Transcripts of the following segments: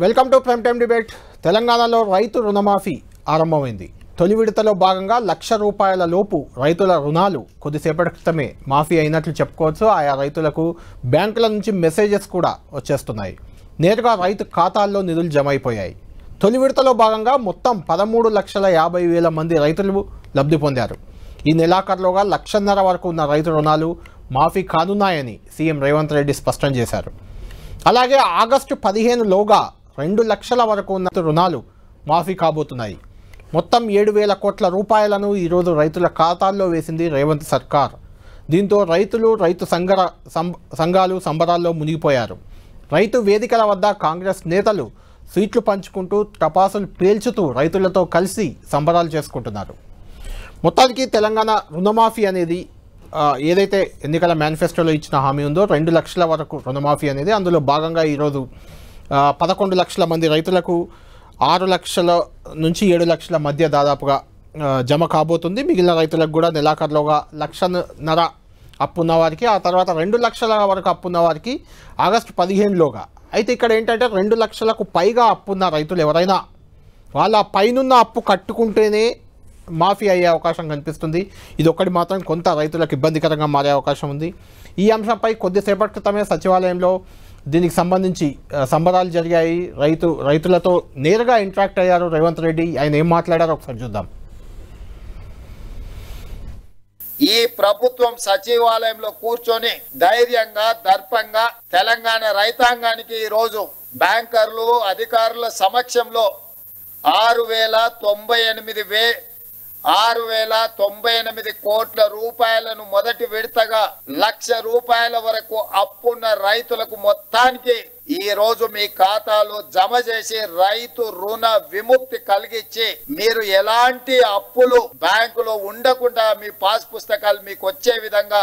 Welcome to prime time debate. తెలంగాణలో రైతు రుణమాఫీ ఆరంభమైంది. తొలి విడతలో భాగంగా ₹1,00,000 లోపు రైతుల రుణాలు కొద్దిసేపటి క్రితమే మాఫీ అయినట్లు చెప్పుకోవచ్చు. ఆయా రైతులకు బ్యాంకుల నుంచి మెసేజెస్ కూడా వచ్చేస్తున్నాయి. నేరుగా రైతు ఖాతాల్లో నిధులు జమ అయిపోయాయి. తొలి విడతలో భాగంగా మొత్తం 13,50,000 మంది రైతులు లబ్ధి పొందారు. ఈ నెలాఖరులోగా 1,50,000 వరకు ఉన్న రైతు రుణాలు మాఫీ కానున్నాయని సీఎం రేవంత్ రెడ్డి స్పష్టం చేశారు. అలాగే ఆగస్టు 15లోగా 2 లక్షల వరకు ఉన్న రుణాలు మాఫీ కాబోతున్నాయి. మొత్తం 7,000 కోట్ల రూపాయలను ఈరోజు రైతుల ఖాతాల్లో వేసింది రేవంత్ సర్కార్. దీంతో రైతులు, రైతు సంఘాలు సంబరాల్లో మునిగిపోయారు. రైతు వేదికల వద్ద కాంగ్రెస్ నేతలు స్వీట్లు పంచుకుంటూ టపాసులు పేల్చుతూ రైతులతో కలిసి సంబరాలు చేసుకుంటున్నారు. మొత్తానికి తెలంగాణ రుణమాఫీ అనేది ఏదైతే ఎన్నికల మేనిఫెస్టోలో ఇచ్చిన హామీ ఉందో 2 లక్షల వరకు రుణమాఫీ అనేది, అందులో భాగంగా ఈరోజు 11 లక్షల మంది రైతులకు 6 లక్షల నుంచి 7 లక్షల మధ్య దాదాపుగా జమ కాబోతుంది. మిగిలిన రైతులకు కూడా నెలాఖరులోగా 1,50,000 అప్పున్న వారికి, ఆ తర్వాత 2 లక్షల వరకు అప్పున్న వారికి ఆగస్టు 15లోగా. అయితే ఇక్కడ ఏంటంటే 2 లక్షలకు పైగా అప్పున్న రైతులు ఎవరైనా వాళ్ళ పైనున్న అప్పు కట్టుకుంటేనే మాఫీ అయ్యే అవకాశం కనిపిస్తుంది. ఇది ఒక్కటి మాత్రం కొంత రైతులకు ఇబ్బందికరంగా మారే అవకాశం ఉంది. ఈ అంశంపై కొద్దిసేపటి క్రితమే సచివాలయంలో దీనికి సంబంధించి సంబరాలు జరిగాయి. రైతులతో నేరుగా ఇంటరాక్ట్ అయ్యారు రేవంత్ రెడ్డి. ఆయన ఏం మాట్లాడారో ఒకసారి చూద్దాం. ఈ ప్రభుత్వం సచివాలయంలో కూర్చొని ధైర్యంగా, దర్పంగా తెలంగాణ రైతాంగానికి ఈ రోజు బ్యాంకర్లు, అధికారుల సమక్షంలో 6,098 కోట్ల రూపాయలను మొదటి విడతగా ₹1,00,000 వరకు అప్పున్న రైతులకు మొత్తానికి ఈ రోజు మీ ఖాతాలో జమ చేసి రైతు రుణ విముక్తి కలిగించి మీరు ఎలాంటి అప్పులు బ్యాంకులో ఉండకుండా మీ పాస్ పుస్తకాలు మీకు వచ్చే విధంగా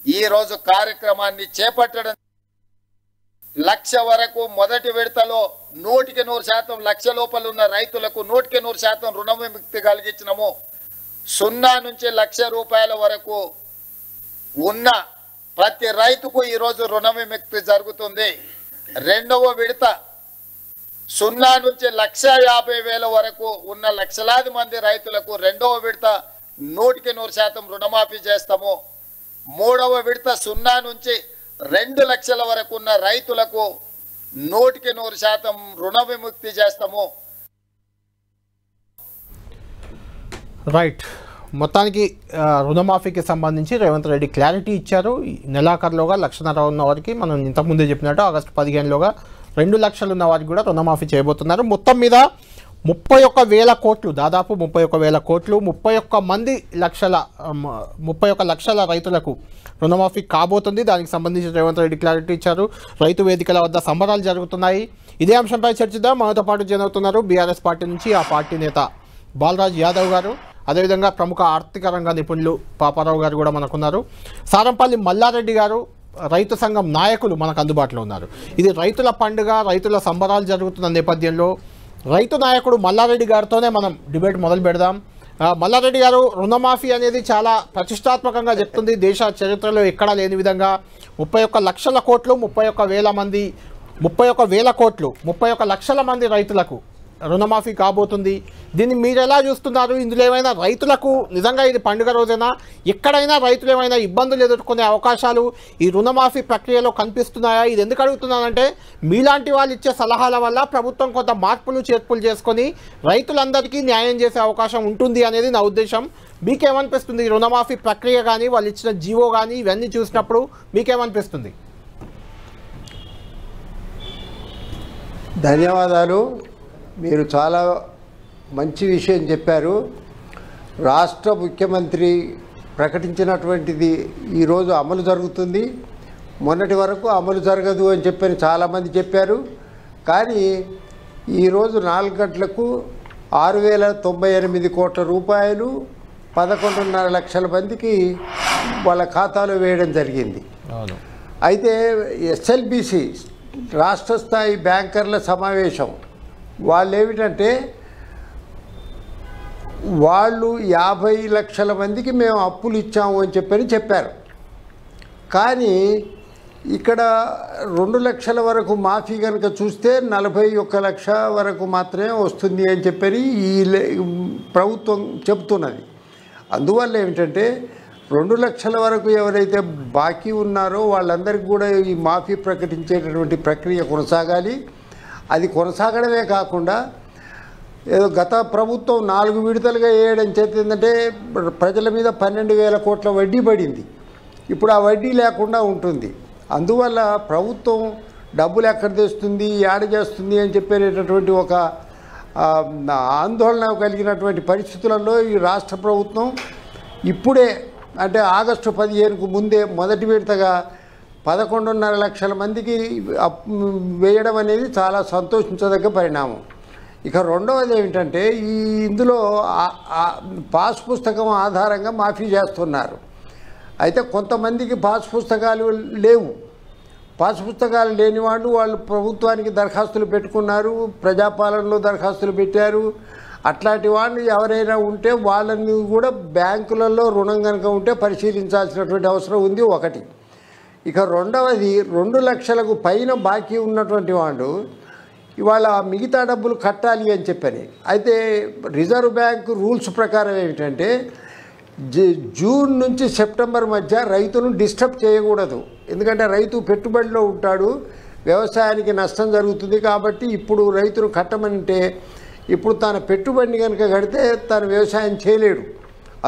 ఈ రోజు కార్యక్రమాన్ని చేపట్టడం. 1,00,000 వరకు మొదటి విడతలో 100% 1,00,000 లోపల ఉన్న రైతులకు 100% రుణ విముక్తి కలిగించినము. 0 నుంచి ₹1,00,000 వరకు ఉన్న ప్రతి రైతుకు ఈరోజు రుణ విముక్తి జరుగుతుంది. రెండవ విడత 0 నుంచి 1,50,000 వరకు ఉన్న లక్షలాది మంది రైతులకు రెండవ విడత 100% రుణమాఫీ చేస్తాము. మూడవ విడత 0 నుంచి 2 లక్షల వరకు ఉన్న రైతులకు 100% రుణ విముక్తి చేస్తాము. రైట్. మొత్తానికి రుణమాఫీకి సంబంధించి రేవంత్ రెడ్డి క్లారిటీ ఇచ్చారు. నెలాఖరులోగా 1,50,000 ఉన్న వారికి మనం ఇంతకుముందే చెప్పినట్టు ఆగస్టు 15లోగా 2 లక్షలు ఉన్న వారికి కూడా రుణమాఫీ చేయబోతున్నారు. మొత్తం మీద 31,000 కోట్లు, దాదాపు 31,000 కోట్లు, 31 లక్షల రైతులకు రుణమాఫీ కాబోతుంది. దానికి సంబంధించి రేవంత్ రెడ్డి క్లారిటీ ఇచ్చారు. రైతు వేదికల వద్ద సంబరాలు జరుగుతున్నాయి. ఇదే అంశంపై చర్చిద్దాం. మనతో పాటు జాయిన్ అవుతున్నారు బీఆర్ఎస్ పార్టీ నుంచి ఆ పార్టీ నేత బాలరాజ్ యాదవ్ గారు, అదేవిధంగా ప్రముఖ ఆర్థిక రంగ నిపుణులు పాపారావు గారు కూడా మనకున్నారు. సారంపల్లి మల్లారెడ్డి గారు, రైతు సంఘం నాయకులు మనకు అందుబాటులో ఉన్నారు. ఇది రైతుల పండుగ, రైతుల సంబరాలు జరుగుతున్న నేపథ్యంలో రైతు నాయకుడు మల్లారెడ్డి గారితోనే మనం డిబేట్ మొదలు పెడదాం. మల్లారెడ్డి గారు, రుణమాఫీ అనేది చాలా ప్రతిష్టాత్మకంగా చెప్తుంది. దేశ చరిత్రలో ఎక్కడా లేని విధంగా 31 లక్షల కోట్లు, 31,000 కోట్లు, 31 లక్షల మంది రైతులకు రుణమాఫీ కాబోతుంది. దీన్ని మీరు ఎలా చూస్తున్నారు? ఇందులో ఏమైనా రైతులకు నిజంగా ఇది పండుగ రోజైనా ఎక్కడైనా రైతులు ఏమైనా ఇబ్బందులు ఎదుర్కొనే అవకాశాలు ఈ రుణమాఫీ ప్రక్రియలో కనిపిస్తున్నాయా? ఇది ఎందుకు అడుగుతున్నానంటే మీలాంటి వాళ్ళు ఇచ్చే సలహాల వల్ల ప్రభుత్వం కొంత మార్పులు చేర్పులు చేసుకొని రైతులందరికీ న్యాయం చేసే అవకాశం ఉంటుంది అనేది నా ఉద్దేశం. మీకేమనిపిస్తుంది? ఈ రుణమాఫీ ప్రక్రియ కానీ, వాళ్ళు ఇచ్చిన జీవో కానీ ఇవన్నీ చూసినప్పుడు మీకేమనిపిస్తుంది? ధన్యవాదాలు. మీరు చాలా మంచి విషయం చెప్పారు. రాష్ట్ర ముఖ్యమంత్రి ప్రకటించినటువంటిది ఈరోజు అమలు జరుగుతుంది. మొన్నటి వరకు అమలు జరగదు అని చెప్పని చాలామంది చెప్పారు. కానీ ఈరోజు 4 గంటలకు 6,098 కోట్ల రూపాయలు 11.5 లక్షల మందికి వాళ్ళ ఖాతాలో వేయడం జరిగింది. అయితే ఎస్ఎల్బిసి రాష్ట్ర స్థాయి బ్యాంకర్ల సమావేశం వాళ్ళు ఏమిటంటే వాళ్ళు 50 లక్షల మందికి మేము అప్పులు ఇచ్చాము అని చెప్పారు. కానీ ఇక్కడ 2 లక్షల వరకు మాఫీ కనుక చూస్తే 41 లక్ష వరకు మాత్రమే వస్తుంది అని చెప్పని ప్రభుత్వం చెబుతున్నది. అందువల్ల ఏమిటంటే 2 లక్షల వరకు ఎవరైతే బాకీ ఉన్నారో వాళ్ళందరికీ కూడా ఈ మాఫీ ప్రకటించేటటువంటి ప్రక్రియ కొనసాగాలి. అది కొనసాగడమే కాకుండా ఏదో గత ప్రభుత్వం 4 విడతలుగా వేయడం చేత ఏంటంటే ప్రజల మీద 12,000 కోట్ల వడ్డీ పడింది. ఇప్పుడు ఆ వడ్డీ లేకుండా ఉంటుంది. అందువల్ల ప్రభుత్వం డబ్బులు ఎక్కడ తెస్తుంది, యాడ చేస్తుంది అని చెప్పేటటువంటి ఒక ఆందోళన కలిగినటువంటి పరిస్థితులలో ఈ రాష్ట్ర ప్రభుత్వం ఇప్పుడే అంటే ఆగస్టు 15కు ముందే మొదటి విడతగా 11.5 లక్షల మందికి వేయడం అనేది చాలా సంతోషించదగ్గ పరిణామం. ఇక రెండవది ఏమిటంటే ఇందులో పాస్ పుస్తకం ఆధారంగా మాఫీ చేస్తున్నారు. అయితే కొంతమందికి పాస్ పుస్తకాలు లేవు. పాస్ పుస్తకాలు లేని వాళ్ళు ప్రభుత్వానికి దరఖాస్తులు పెట్టుకున్నారు, ప్రజాపాలనలో దరఖాస్తులు పెట్టారు. అట్లాంటి వాళ్ళు ఎవరైనా ఉంటే వాళ్ళని కూడా బ్యాంకులలో రుణం కనుక ఉంటే పరిశీలించాల్సినటువంటి అవసరం ఉంది ఒకటి. ఇక రెండవది 2 లక్షలకు పైన బాకీ ఉన్నటువంటి వాళ్ళు ఇవాళ మిగతా డబ్బులు కట్టాలి అని చెప్పని. అయితే రిజర్వ్ బ్యాంకు రూల్స్ ప్రకారం ఏమిటంటే జూన్ నుంచి సెప్టెంబర్ మధ్య రైతును డిస్టర్బ్ చేయకూడదు. ఎందుకంటే రైతు పెట్టుబడిలో ఉంటాడు, వ్యవసాయానికి నష్టం జరుగుతుంది. కాబట్టి ఇప్పుడు రైతును కట్టమంటే ఇప్పుడు తన పెట్టుబడిని కనుక కడితే తను వ్యవసాయం చేయలేడు.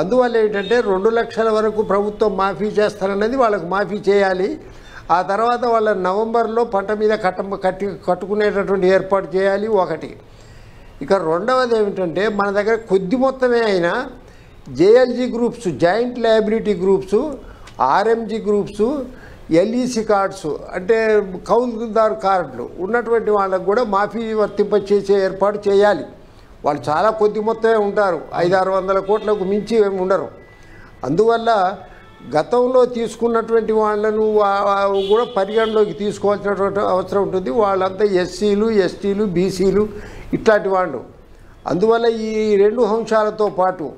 అందువల్ల ఏంటంటే 2 లక్షల వరకు ప్రభుత్వం మాఫీ చేస్తారన్నది వాళ్ళకు మాఫీ చేయాలి. ఆ తర్వాత వాళ్ళ నవంబర్లో పంట మీద కట్టుకునేటటువంటి ఏర్పాటు చేయాలి ఒకటి. ఇక రెండవది ఏమిటంటే మన దగ్గర కొద్ది మొత్తమే అయినా JLG groups, joint liability groups, RMG groups, LEC cards అంటే కౌలుదారు కార్డులు ఉన్నటువంటి వాళ్ళకు కూడా మాఫీ వర్తింపచేసే ఏర్పాటు చేయాలి. వాళ్ళు చాలా కొద్ది మొత్తమే ఉంటారు, 500-600 కోట్లకు మించి ఏమి ఉండరు. అందువల్ల గతంలో తీసుకున్నటువంటి వాళ్ళను కూడా పరిగణలోకి తీసుకోవాల్సినటువంటి అవసరం ఉంటుంది. వాళ్ళంతా ఎస్సీలు, ఎస్టీలు, బీసీలు ఇట్లాంటి వాళ్ళు. అందువల్ల ఈ 2 అంశాలతో పాటు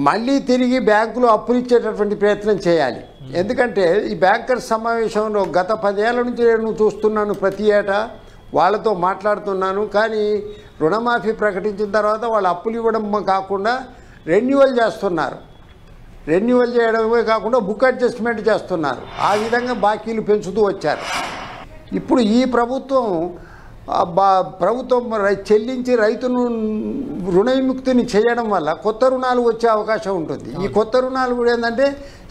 మళ్ళీ తిరిగి బ్యాంకులో అప్పులు ఇచ్చేటటువంటి ప్రయత్నం చేయాలి. ఎందుకంటే ఈ బ్యాంకర్స్ సమావేశంలో గత 10 ఏళ్ల నుంచి నేను చూస్తున్నాను, ప్రతి ఏటా వాళ్ళతో మాట్లాడుతున్నాను. కానీ రుణమాఫీ ప్రకటించిన తర్వాత వాళ్ళు అప్పులు ఇవ్వడం కాకుండా రెన్యువల్ చేస్తున్నారు. రెన్యువల్ చేయడమే కాకుండా బుక్ అడ్జస్ట్మెంట్ చేస్తున్నారు. ఆ విధంగా బాకీలు పెంచుతూ వచ్చారు. ఇప్పుడు ఈ ప్రభుత్వం చెల్లించి రైతును రుణ విముక్తిని చేయడం వల్ల కొత్త రుణాలు వచ్చే అవకాశం ఉంటుంది. ఈ కొత్త రుణాలు కూడా ఏంటంటే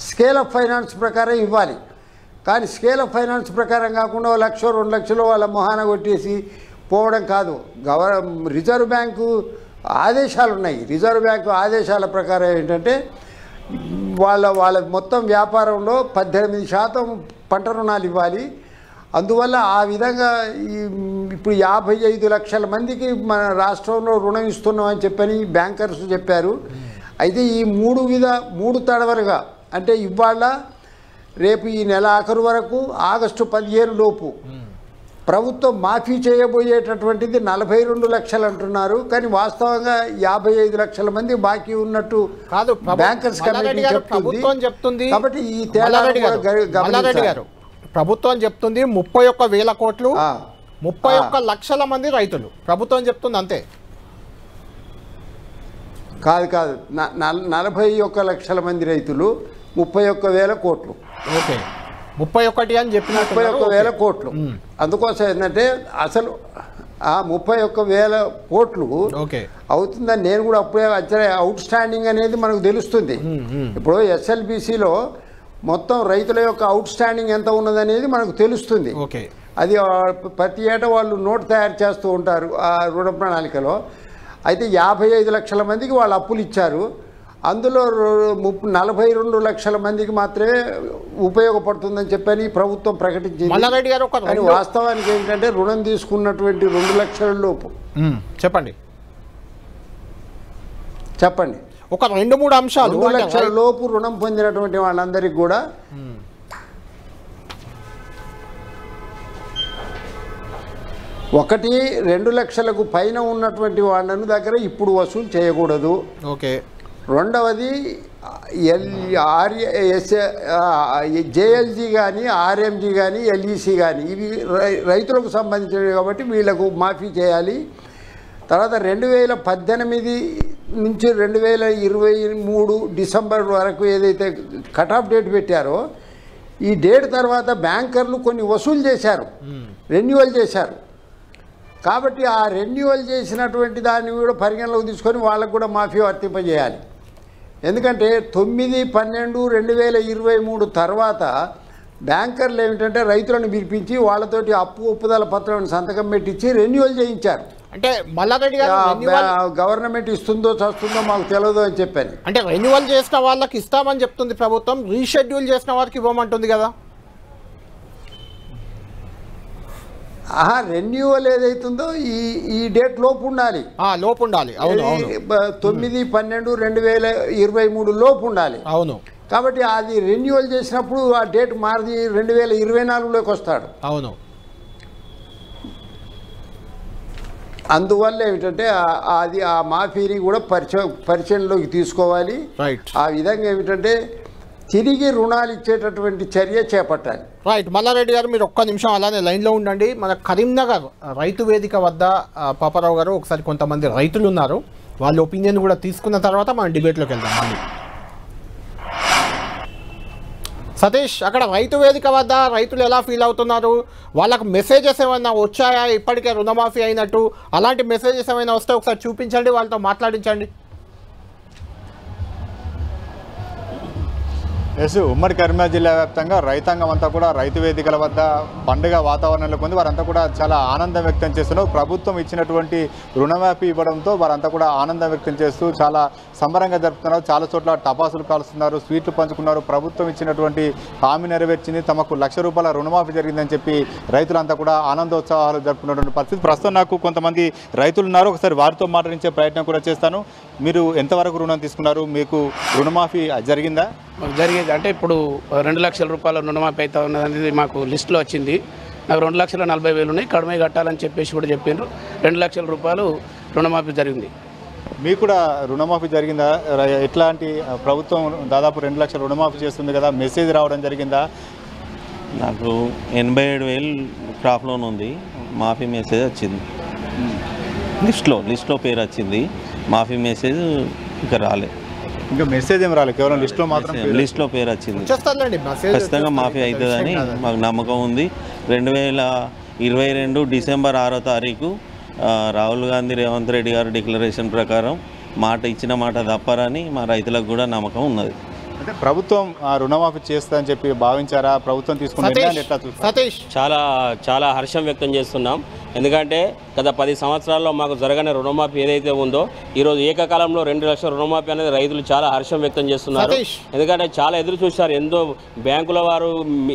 స్కేల్ ఆఫ్ ఫైనాన్స్ ప్రకారం ఇవ్వాలి. కానీ స్కేల్ ఆఫ్ ఫైనాన్స్ ప్రకారం కాకుండా 1 లక్ష 2 లక్షలు వాళ్ళ మొహాన కొట్టేసి పోవడం కాదు. రిజర్వ్ బ్యాంకు ఆదేశాలు ఉన్నాయి. రిజర్వ్ బ్యాంకు ఆదేశాల ప్రకారం ఏంటంటే వాళ్ళ మొత్తం వ్యాపారంలో 18% పంట రుణాలు ఇవ్వాలి. అందువల్ల ఆ విధంగా ఇప్పుడు 55 లక్షల మందికి మన రాష్ట్రంలో రుణం ఇస్తున్నామని చెప్పని బ్యాంకర్స్ చెప్పారు. అయితే ఈ 3 తడవలుగా అంటే ఇవాళ రేపు ఈ నెల ఆఖరు వరకు ఆగస్టు 15 లోపు ప్రభుత్వం మాఫీ చేయబోయేటటువంటిది 42 లక్షలు అంటున్నారు. కానీ వాస్తవంగా 55 లక్షల మంది బాకీ ఉన్నట్టు కాదు బ్యాంకర్స్ కమిటీ చెప్తుంది. కాబట్టి ఈ తేడా ప్రభుత్వం చెప్తుంది 31,000 కోట్లు, 31 లక్షల మంది రైతులు. ప్రభుత్వం చెప్తుంది అంతే. కాదు 41 లక్షల మంది రైతులు, 31,000 కోట్లు. ఓకే, 31 అని చెప్పిన 31,000 కోట్లు. అందుకోసం ఏంటంటే అసలు 31,000 కోట్లు అవుతుందని నేను కూడా అప్పుడే అవుట్ స్టాండింగ్ అనేది మనకు తెలుస్తుంది. ఇప్పుడు ఎస్ఎల్బిసిలో మొత్తం రైతుల యొక్క అవుట్ స్టాండింగ్ ఎంత ఉన్నదనేది మనకు తెలుస్తుంది. అది ప్రతి ఏటా వాళ్ళు నోట్ తయారు చేస్తూ ఉంటారు ఆ రుణ ప్రణాళికలో. అయితే 55 లక్షల మందికి వాళ్ళు అప్పులు ఇచ్చారు. అందులో 42 లక్షల మందికి మాత్రమే ఉపయోగపడుతుందని చెప్పని ప్రభుత్వం ప్రకటించింది. కానీ వాస్తవానికి ఏంటంటే రుణం తీసుకున్నటువంటి 2 లక్షల లోపు చెప్పండి ఒక 2-3 అంశాలు 2 లక్షల లోపు రుణం పొందినటువంటి వాళ్ళందరికీ కూడా ఒకటి 2 లక్షలకు పైన ఉన్నటువంటి వాళ్ళను దగ్గర ఇప్పుడు వసూలు చేయకూడదు. ఓకే. రెండవది జేఎల్జీ కానీ ఆర్ఎంజీ కానీ ఎల్ఈసి కానీ ఇవి రైతులకు సంబంధించినవి కాబట్టి వీళ్లకు మాఫీ చేయాలి. తర్వాత 2018 నుంచి 2023 డిసెంబర్ వరకు ఏదైతే కట్ ఆఫ్ డేట్ పెట్టారో ఈ డేట్ తర్వాత బ్యాంకర్లు కొన్ని వసూలు చేశారు, రెన్యువల్ చేశారు. కాబట్టి ఆ రెన్యువల్ చేసినటువంటి దాన్ని కూడా పరిగణలోకి తీసుకొని వాళ్ళకు కూడా మాఫీ వర్తింపజేయాలి. ఎందుకంటే 9/12/2023 తర్వాత బ్యాంకర్లు ఏమిటంటే రైతులను పిలిపించి వాళ్ళతోటి ఒప్పుదల పత్రం సంతకం పెట్టించి రెన్యువల్ చేయించారు. అంటే మల్లారెడ్డి గారు గవర్నమెంట్ ఇస్తుందో చస్తుందో మాకు తెలియదు అని చెప్పాను. అంటే రెన్యువల్ చేసిన వాళ్ళకి ఇస్తామని చెప్తుంది ప్రభుత్వం, రీషెడ్యూల్ చేసిన వారికి ఇవ్వమంటుంది కదా. రెన్యువల్ ఏదైతుందో ఈ డేట్ లోపు ఉండాలి, లోపు ఉండాలి. అవును, 9/12/2023 లోపు ఉండాలి. అవును. కాబట్టి అది రెన్యువల్ చేసినప్పుడు ఆ డేట్ మారి 2024లోకి వస్తాడు. అవును. అందువల్ల ఏమిటంటే అది ఆ మాఫీని కూడా పరిచయంలోకి తీసుకోవాలి. ఆ విధంగా ఏమిటంటే తిరిగి రుణాలు ఇచ్చేటటువంటి చర్య చేపట్టాలి. రైట్. మల్లారెడ్డి గారు మీరు ఒక్క నిమిషం అలానే లైన్లో ఉండండి. మన కరీంనగర్ రైతు వేదిక వద్ద పాపారావు గారు ఒకసారి కొంతమంది రైతులు ఉన్నారు, వాళ్ళ ఒపీనియన్ కూడా తీసుకున్న తర్వాత మనం డిబేట్లోకి వెళ్దాం. మళ్ళీ సతీష్, అక్కడ రైతు వేదిక వద్ద రైతులు ఎలా ఫీల్ అవుతున్నారు? వాళ్ళకు మెసేజెస్ ఏమైనా వచ్చాయా? ఇప్పటికే రుణమాఫీ అయినట్టు అలాంటి మెసేజెస్ ఏమైనా వస్తే ఒకసారి చూపించండి, వాళ్ళతో మాట్లాడించండి. ఉమ్మడి కరీంనగర్ జిల్లా వ్యాప్తంగా రైతాంగం అంతా కూడా రైతు వేదికల వద్ద పండుగ వాతావరణంలో ఉంది. వారంతా కూడా చాలా ఆనందం వ్యక్తం చేస్తున్నారు. ప్రభుత్వం ఇచ్చినటువంటి రుణమాఫీ ఇవ్వడంతో వారంతా కూడా ఆనందం వ్యక్తం చేస్తూ చాలా సంబరంగా జరుపుతున్నారు. చాలా చోట్ల టపాసులు కాలుస్తున్నారు, స్వీట్లు పంచుకున్నారు. ప్రభుత్వం ఇచ్చినటువంటి హామీ నెరవేర్చింది, తమకు ₹1,00,000 రుణమాఫీ జరిగిందని చెప్పి రైతులంతా కూడా ఆనందోత్సవాలు జరుపుకున్నటువంటి పరిస్థితి. ప్రస్తుతం నాకు కొంతమంది రైతులు ఉన్నారు, ఒకసారి వారితో మాట్లాడించే ప్రయత్నం కూడా చేస్తాను. మీరు ఎంతవరకు రుణం తీసుకున్నారు? మీకు రుణమాఫీ జరిగిందా? జరిగేది అంటే ఇప్పుడు ₹2,00,000 రుణమాఫీ అవుతా ఉన్నది మాకు లిస్టులో వచ్చింది. నాకు ₹2,40,000 ఉన్నాయి, కడిమే కట్టాలని చెప్పేసి కూడా చెప్పిండ్రు. ₹2,00,000 రుణమాఫీ జరిగింది. మీకు కూడా రుణమాఫీ జరిగిందా? ఎట్లాంటి ప్రభుత్వం దాదాపు ₹2,00,000 రుణమాఫీ చేస్తుంది కదా, మెసేజ్ రావడం జరిగిందా? నాకు 87,000 క్రాప్ లోన్ ఉంది, మాఫీ మెసేజ్ వచ్చింది. లిస్ట్లో పేరు వచ్చింది, మాఫీ మెసేజ్ ఇంకా రాలేదు. ఇంకా మెసేజ్ ఏం రాలేదు, కేవలం లిస్ట్లో పేరు వచ్చింది. ఖచ్చితంగా మాఫీ అవుతుందని మాకు నమ్మకం ఉంది. 2022 డిసెంబర్ 6వ తారీఖు రాహుల్ గాంధీ రేవంత్ రెడ్డి గారు డిక్లరేషన్ ప్రకారం ఇచ్చిన మాట తప్పరని మా రైతులకు కూడా నమ్మకం ఉన్నది. అంటే ప్రభుత్వం రుణమాఫీ చేస్తుందని చెప్పి భావించారా? ప్రభుత్వం తీసుకున్న చాలా చాలా హర్షం వ్యక్తం చేస్తున్నాం. ఎందుకంటే గత 10 సంవత్సరాల్లో మాకు జరగని రుణమాఫీ ఏదైతే ఉందో ఈరోజు ఏకకాలంలో 2,00,000 రుణమాఫీ అనేది రైతులు చాలా హర్షం వ్యక్తం చేస్తున్నారు. ఎందుకంటే చాలా ఎదురు చూశారు. ఎంతో బ్యాంకుల వారు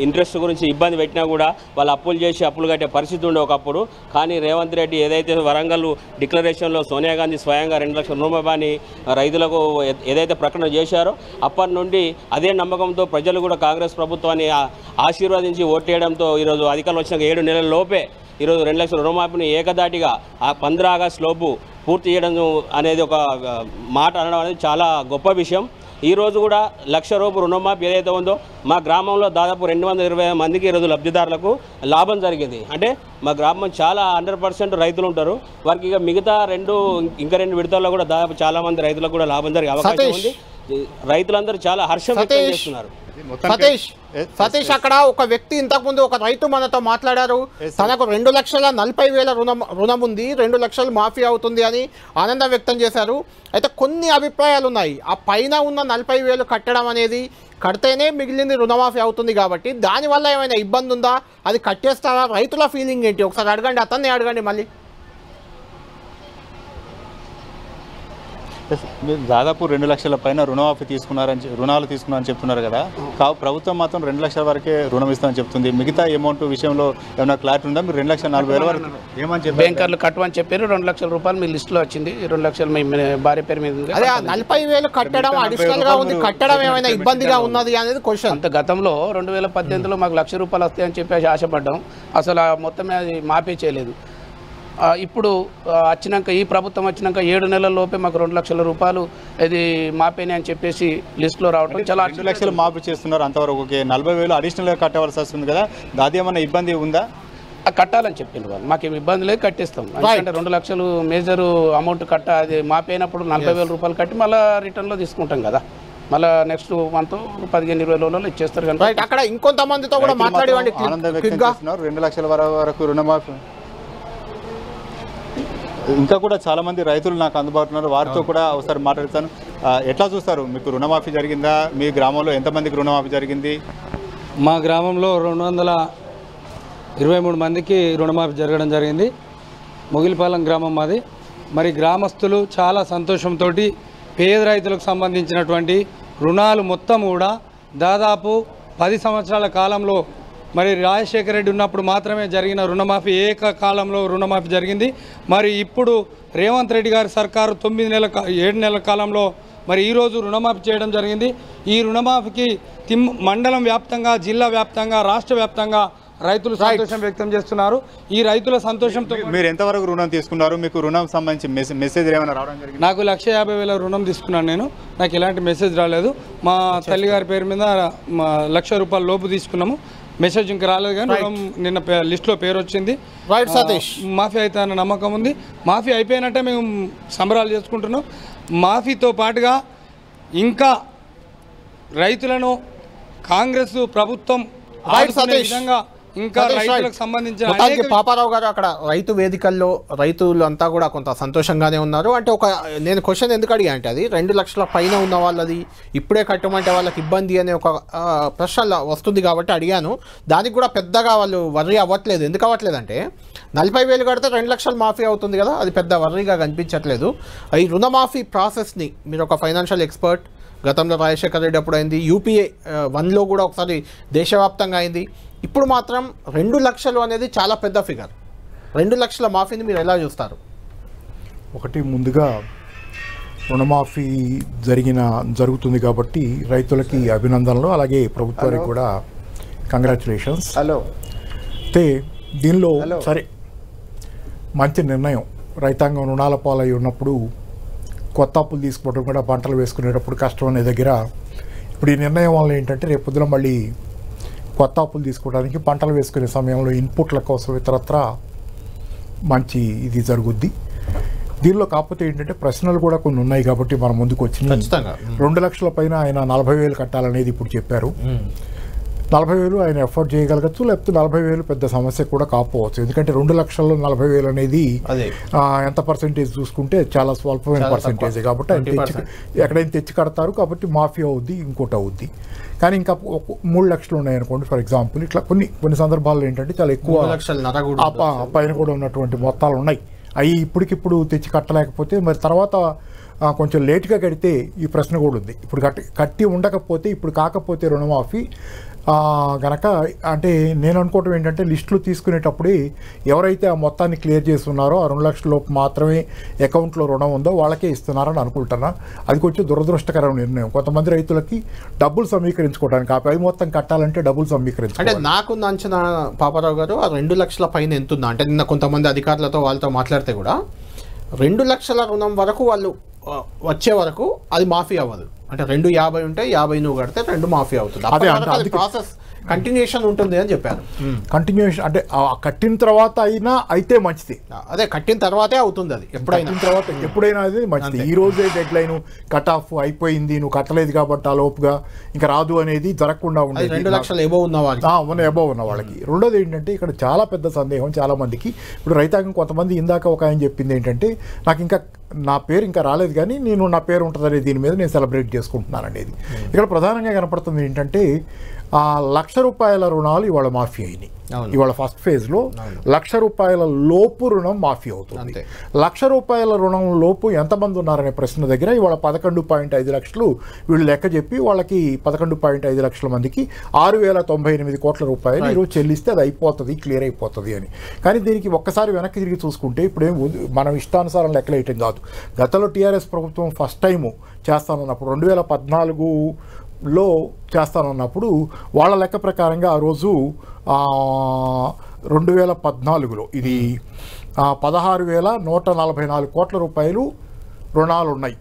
ఇంట్రెస్ట్ గురించి ఇబ్బంది పెట్టినా కూడా వాళ్ళు అప్పులు చేసి అప్పులు కట్టే పరిస్థితి ఉండే ఒకప్పుడు. కానీ రేవంత్ రెడ్డి ఏదైతే వరంగల్ డిక్లరేషన్లో సోనియా గాంధీ స్వయంగా 2,00,000 రుణమాఫీని రైతులకు ఏదైతే ప్రకటన చేశారో అప్పటి నుండి అదే నమ్మకంతో ప్రజలు కూడా కాంగ్రెస్ ప్రభుత్వాన్ని ఆశీర్వదించి ఓటేయడంతో ఈరోజు అధికారులు వచ్చిన 7 నెలల లోపే ఈరోజు 2,00,000 రుణమాఫీని ఏకదాటిగా ఆ 15 ఆగస్టు లోపు పూర్తి చేయడం అనేది ఒక మాట అనడం అనేది చాలా గొప్ప విషయం. ఈరోజు కూడా ₹1,00,000 రుణమాఫీ ఏదైతే ఉందో మా గ్రామంలో దాదాపు 220 మందికి ఈరోజు లబ్ధిదారులకు లాభం జరిగింది. అంటే మా గ్రామం చాలా 100% రైతులు ఉంటారు. వారికి ఇక మిగతా ఇంకా 2 విడతల్లో కూడా దాదాపు చాలా మంది రైతులకు కూడా లాభం జరిగే అవకాశం ఉంది. రైతులందరూ చాలా హర్షం వ్యక్తం చేస్తున్నారు. సతీష్, అక్కడ ఒక వ్యక్తి ఇంతకుముందు ఒక రైతు మనతో మాట్లాడారు. తనకు 2,40,000 రుణం ఉంది, 2,00,000 మాఫీ అవుతుంది అని ఆనందం వ్యక్తం చేశారు. అయితే కొన్ని అభిప్రాయాలు ఉన్నాయి. ఆ పైన ఉన్న 40,000 కట్టడం అనేది కడితేనే మిగిలింది రుణమాఫీ అవుతుంది కాబట్టి దానివల్ల ఏమైనా ఇబ్బంది ఉందా? అది కట్టేస్తారా? రైతుల ఫీలింగ్ ఏంటి? ఒకసారి అడగండి, అతన్ని అడగండి. మళ్ళీ దాదాపు 2,00,000 పైన రుణమాఫీ రుణాలు తీసుకున్నారని చెప్తున్నారు కదా. ప్రభుత్వం మాత్రం 2,00,000 వరకే రుణం ఇస్తామని చెప్తుంది. మిగతా అమౌంట్ విషయంలో ఏమైనా క్లారిటీ ఉందా? మీరు 2,40,000 వరకు ఏమని చెప్పారు? బ్యాంకర్లు కట్టమని చెప్పారు. ₹2,00,000 మీ లిస్టులో వచ్చింది. 2,00,000 మీ భార్య పేరు మీద ఉంది. అదే 40,000 కట్టడం అడిషనల్ గా ఉంది, కట్టడం ఏమైనా ఇబ్బందిగా ఉన్నది అనేది క్వశ్చన్. అంత గతంలో 2018లో మాకు ₹1,00,000 వస్తాయని చెప్పేసి ఆశపడ్డాం. అసలు మొత్తమే అది మాఫీ చేయలేదు. ఇప్పుడు వచ్చినాక ఈ ప్రభుత్వం వచ్చినాక 7 నెలల లోపే మాకు 2 లక్షల రూపాయలు ఇది మాపేనే అని చెప్పేసి లిస్టులో రావడం చాలా 2 లక్షలు మాఫీ చేస్తున్నారు అంతవరకు. ఓకే, 40,000 అడిషనల్గా కట్టవలసి వస్తుంది కదా, దాది ఏమన్నా ఇబ్బంది ఉందా? కట్టాలని చెప్పింది వాళ్ళు, మాకేం ఇబ్బంది లేదు, కట్టిస్తాం. ఎందుకంటే 2 లక్షలు మేజర్ అమౌంట్ అది మాపైనప్పుడు 40,000 రూపాయలు కట్టి మళ్ళీ రిటర్న్లో తీసుకుంటాం కదా, మళ్ళీ నెక్స్ట్ మంత్ 15-20 రోజుల్లో ఇచ్చేస్తారు కనుక అక్కడ ఇంకొంతమందితో కూడా మాట్లాడేవాడి. ఆనందం వ్యక్తం చేస్తున్నారు. 2 లక్షల వరకు రుణమాఫీ. ఇంకా కూడా చాలా మంది రైతులు నాకు అందుబాటులో ఉన్నారు, వారితో కూడా ఒకసారి మాట్లాడతాను. ఎట్లా చూస్తారు, మీకు రుణమాఫీ జరిగిందా? మీ గ్రామంలో ఎంతమందికి రుణమాఫీ జరిగింది? మా గ్రామంలో 223 మందికి రుణమాఫీ జరగడం జరిగింది. మొగిలిపాలెం గ్రామం మాది. మరి గ్రామస్తులు చాలా సంతోషంతో పేద రైతులకు సంబంధించినటువంటి రుణాలు మొత్తం కూడా దాదాపు 10 సంవత్సరాల కాలంలో మరి రాజశేఖర రెడ్డి ఉన్నప్పుడు మాత్రమే జరిగిన రుణమాఫీ ఏకకాలంలో రుణమాఫీ జరిగింది. మరి ఇప్పుడు రేవంత్ రెడ్డి గారి సర్కారు 7 నెలల కాలంలో మరి ఈరోజు రుణమాఫీ చేయడం జరిగింది. ఈ రుణమాఫీకి మండలం వ్యాప్తంగా, జిల్లా వ్యాప్తంగా, రాష్ట్ర వ్యాప్తంగా రైతులు సంతోషం వ్యక్తం చేస్తున్నారు. ఈ రైతుల సంతోషంతో మీరు ఎంతవరకు రుణం తీసుకున్నారు? మీకు రుణం సంబంధించి మెసేజ్ ఏమైనా రావడం జరిగింది? నాకు 1,50,000 రుణం తీసుకున్నాను నేను. నాకు ఎలాంటి మెసేజ్ రాలేదు. మా తల్లిగారి పేరు మీద 1,00,000 రూపాయల లోపు తీసుకున్నాము. మెసేజ్ ఇంకా రాలేదు, కానీ రుణం నిన్న లిస్టులో పేరు వచ్చింది. మాఫీ అయితే అన్న నమ్మకం ఉంది. మాఫీ అయిపోయినట్టే మేము సంబరాలు చేసుకుంటున్నాం. మాఫీతో పాటుగా ఇంకా రైతులను కాంగ్రెస్ ప్రభుత్వం ఆదుకునే విధంగా ఇంకా రైతులకు సంబంధించిన పాపారావు గారు అక్కడ రైతు వేదికల్లో రైతులు అంతా కూడా కొంత సంతోషంగానే ఉన్నారు. అంటే నేను క్వశ్చన్ ఎందుకు అడిగా అంటే, అది 2 లక్షల పైన ఉన్న వాళ్ళది ఇప్పుడే కట్టమంటే వాళ్ళకి ఇబ్బంది అనే ఒక ప్రశ్న వస్తుంది కాబట్టి అడిగాను. దానికి కూడా పెద్దగా వాళ్ళు వర్రీ అవ్వట్లేదు. ఎందుకు అవ్వట్లేదు అంటే 40,000 కడితే 2 లక్షలు మాఫీ అవుతుంది కదా, అది పెద్ద వర్రీగా కనిపించట్లేదు. ఈ రుణమాఫీ ప్రాసెస్ని మీరు ఒక ఫైనాన్షియల్ ఎక్స్పర్ట్, గతంలో రాజశేఖర రెడ్డి అప్పుడు అయింది, యూపీఏ 1లో కూడా ఒకసారి దేశవ్యాప్తంగా అయింది. ఇప్పుడు మాత్రం 2 లక్షలు అనేది చాలా పెద్ద ఫిగర్. 2 లక్షల మాఫీని మీరు ఎలా చూస్తారు? ఒకటి, ముందుగా రుణమాఫీ జరుగుతుంది కాబట్టి రైతులకి అభినందనలు, అలాగే ప్రభుత్వానికి కూడా కంగ్రాచులేషన్స్. అయితే దీనిలో సరే మంచి నిర్ణయం. రైతాంగం రుణాల పాలై ఉన్నప్పుడు కొత్త అప్పులు తీసుకోవడం కూడా, పంటలు వేసుకునేటప్పుడు కష్టం అనే దగ్గర ఇప్పుడు ఈ నిర్ణయం వల్ల ఏంటంటే రేపు పొద్దున మళ్ళీ కొత్త అప్పులు తీసుకోవడానికి, పంటలు వేసుకునే సమయంలో ఇన్పుట్ల కోసం ఇతరత్ర మంచి ఇది జరుగుద్ది. దీనిలో కాకపోతే ఏంటంటే ప్రశ్నలు కూడా కొన్ని ఉన్నాయి కాబట్టి మన ముందుకు వచ్చినాయి. 2 లక్షల పైన ఆయన 40,000 కట్టాలనేది ఇప్పుడు చెప్పారు. 40,000 ఆయన ఎఫోర్డ్ చేయగలగచ్చు, లేకపోతే 40,000 పెద్ద సమస్య కూడా కాకపోవచ్చు. ఎందుకంటే 2 లక్షల్లో 40,000 అనేది ఎంత పర్సెంటేజ్ చూసుకుంటే చాలా స్వల్పమైన పర్సెంటేజ్ కాబట్టి ఆయన ఎక్కడైనా తెచ్చి కడతారు కాబట్టి మాఫీ అవుద్ది, ఇంకోటి అవుద్ది. కానీ ఇంకా 3 లక్షలు ఉన్నాయనుకోండి ఫర్ ఎగ్జాంపుల్, ఇట్లా కొన్ని సందర్భాల్లో ఏంటంటే చాలా ఎక్కువ పైన కూడా ఉన్నటువంటి మొత్తాలు ఉన్నాయి. అవి ఇప్పటికిప్పుడు తెచ్చి కట్టలేకపోతే మరి తర్వాత కొంచెం లేట్గా కడితే ఈ ప్రశ్న కూడా ఉంది. ఇప్పుడు కట్టి ఉండకపోతే, ఇప్పుడు కాకపోతే రుణమాఫీ గనక అంటే నేను అనుకోవటం ఏంటంటే లిస్టులు తీసుకునేటప్పుడే ఎవరైతే ఆ మొత్తాన్ని క్లియర్ చేస్తున్నారో ఆ 2 లక్షల లోపు మాత్రమే అకౌంట్లో రుణం ఉందో వాళ్ళకే ఇస్తున్నారని అనుకుంటున్నా. అది కొంచెం దురదృష్టకరమైన నిర్ణయం. కొంతమంది రైతులకి డబ్బులు సమీకరించుకోవడానికి, ఆ పై మొత్తం కట్టాలంటే డబ్బులు సమీకరించుకోవాలి. అంటే నాకున్న అంచనా పాపారావు గారు, ఆ 2 లక్షల పైన ఎంతుందా అంటే నిన్న కొంతమంది అధికారులతో వాళ్ళతో మాట్లాడితే కూడా 2 లక్షల రుణం వరకు వాళ్ళు వచ్చే వరకు అది మాఫీ అవ్వదు. అంటే 250 ఉంటే 50 నువ్వు కడితే 2 మాఫీ అవుతుంది. అదే ప్రాసెస్ కంటిన్యూషన్ ఉంటుంది అని చెప్పారు. కంటిన్యూషన్ అంటే కట్టిన తర్వాత అయితే మంచిది. అదే కట్టిన తర్వాతే అవుతుంది. అది ఎప్పుడైనా అది మంచిది. ఈ రోజే డెడ్ లైన్ కట్ ఆఫ్ అయిపోయింది, నువ్వు కట్టలేదు కాబట్టి ఆ లోపుగా ఇంకా రాదు అనేది జరగకుండా ఉండేది. 2 లక్షలు ఎబోవ్ ఉన్న వాళ్ళకి. రెండోది ఏంటంటే ఇక్కడ చాలా పెద్ద సందేహం చాలా మందికి. ఇప్పుడు రైతాంగం కొంతమంది ఇందాక ఒక ఆయన చెప్పింది ఏంటంటే, నాకు ఇంకా నా పేరు ఇంకా రాలేదు కానీ నా పేరు ఉంటుందనే దీని మీద నేను సెలబ్రేట్ చేసుకుంటున్నాను అనేది. ఇక్కడ ప్రధానంగా కనపడుతుంది ఏంటంటే, 1,00,000 రూపాయల రుణాలు ఇవాళ మాఫీ అయినాయి. ఇవాళ ఫస్ట్ ఫేజ్లో 1,00,000 రూపాయల లోపు రుణం మాఫీ అవుతుంది. 1,00,000 రూపాయల రుణం లోపు ఎంతమంది ఉన్నారనే ప్రశ్న దగ్గర ఇవాళ 11.5 లక్షలు వీళ్ళు లెక్క చెప్పి వాళ్ళకి 11.5 లక్షల మందికి 6,098 కోట్ల రూపాయలు ఈరోజు చెల్లిస్తే అది అయిపోతుంది, క్లియర్ అయిపోతుంది అని. కానీ దీనికి ఒక్కసారి వెనక్కి తిరిగి చూసుకుంటే ఇప్పుడేం మనం ఇష్టానుసారం లెక్కలేయటం కాదు. గతంలో టీఆర్ఎస్ ప్రభుత్వం ఫస్ట్ టైము చేస్తానన్నప్పుడు 2014లో చేస్తానన్నప్పుడు వాళ్ళ లెక్క ప్రకారంగా ఆ రోజు 2014లో ఇది 16,144 కోట్ల రూపాయలు రుణాలు ఉన్నాయి.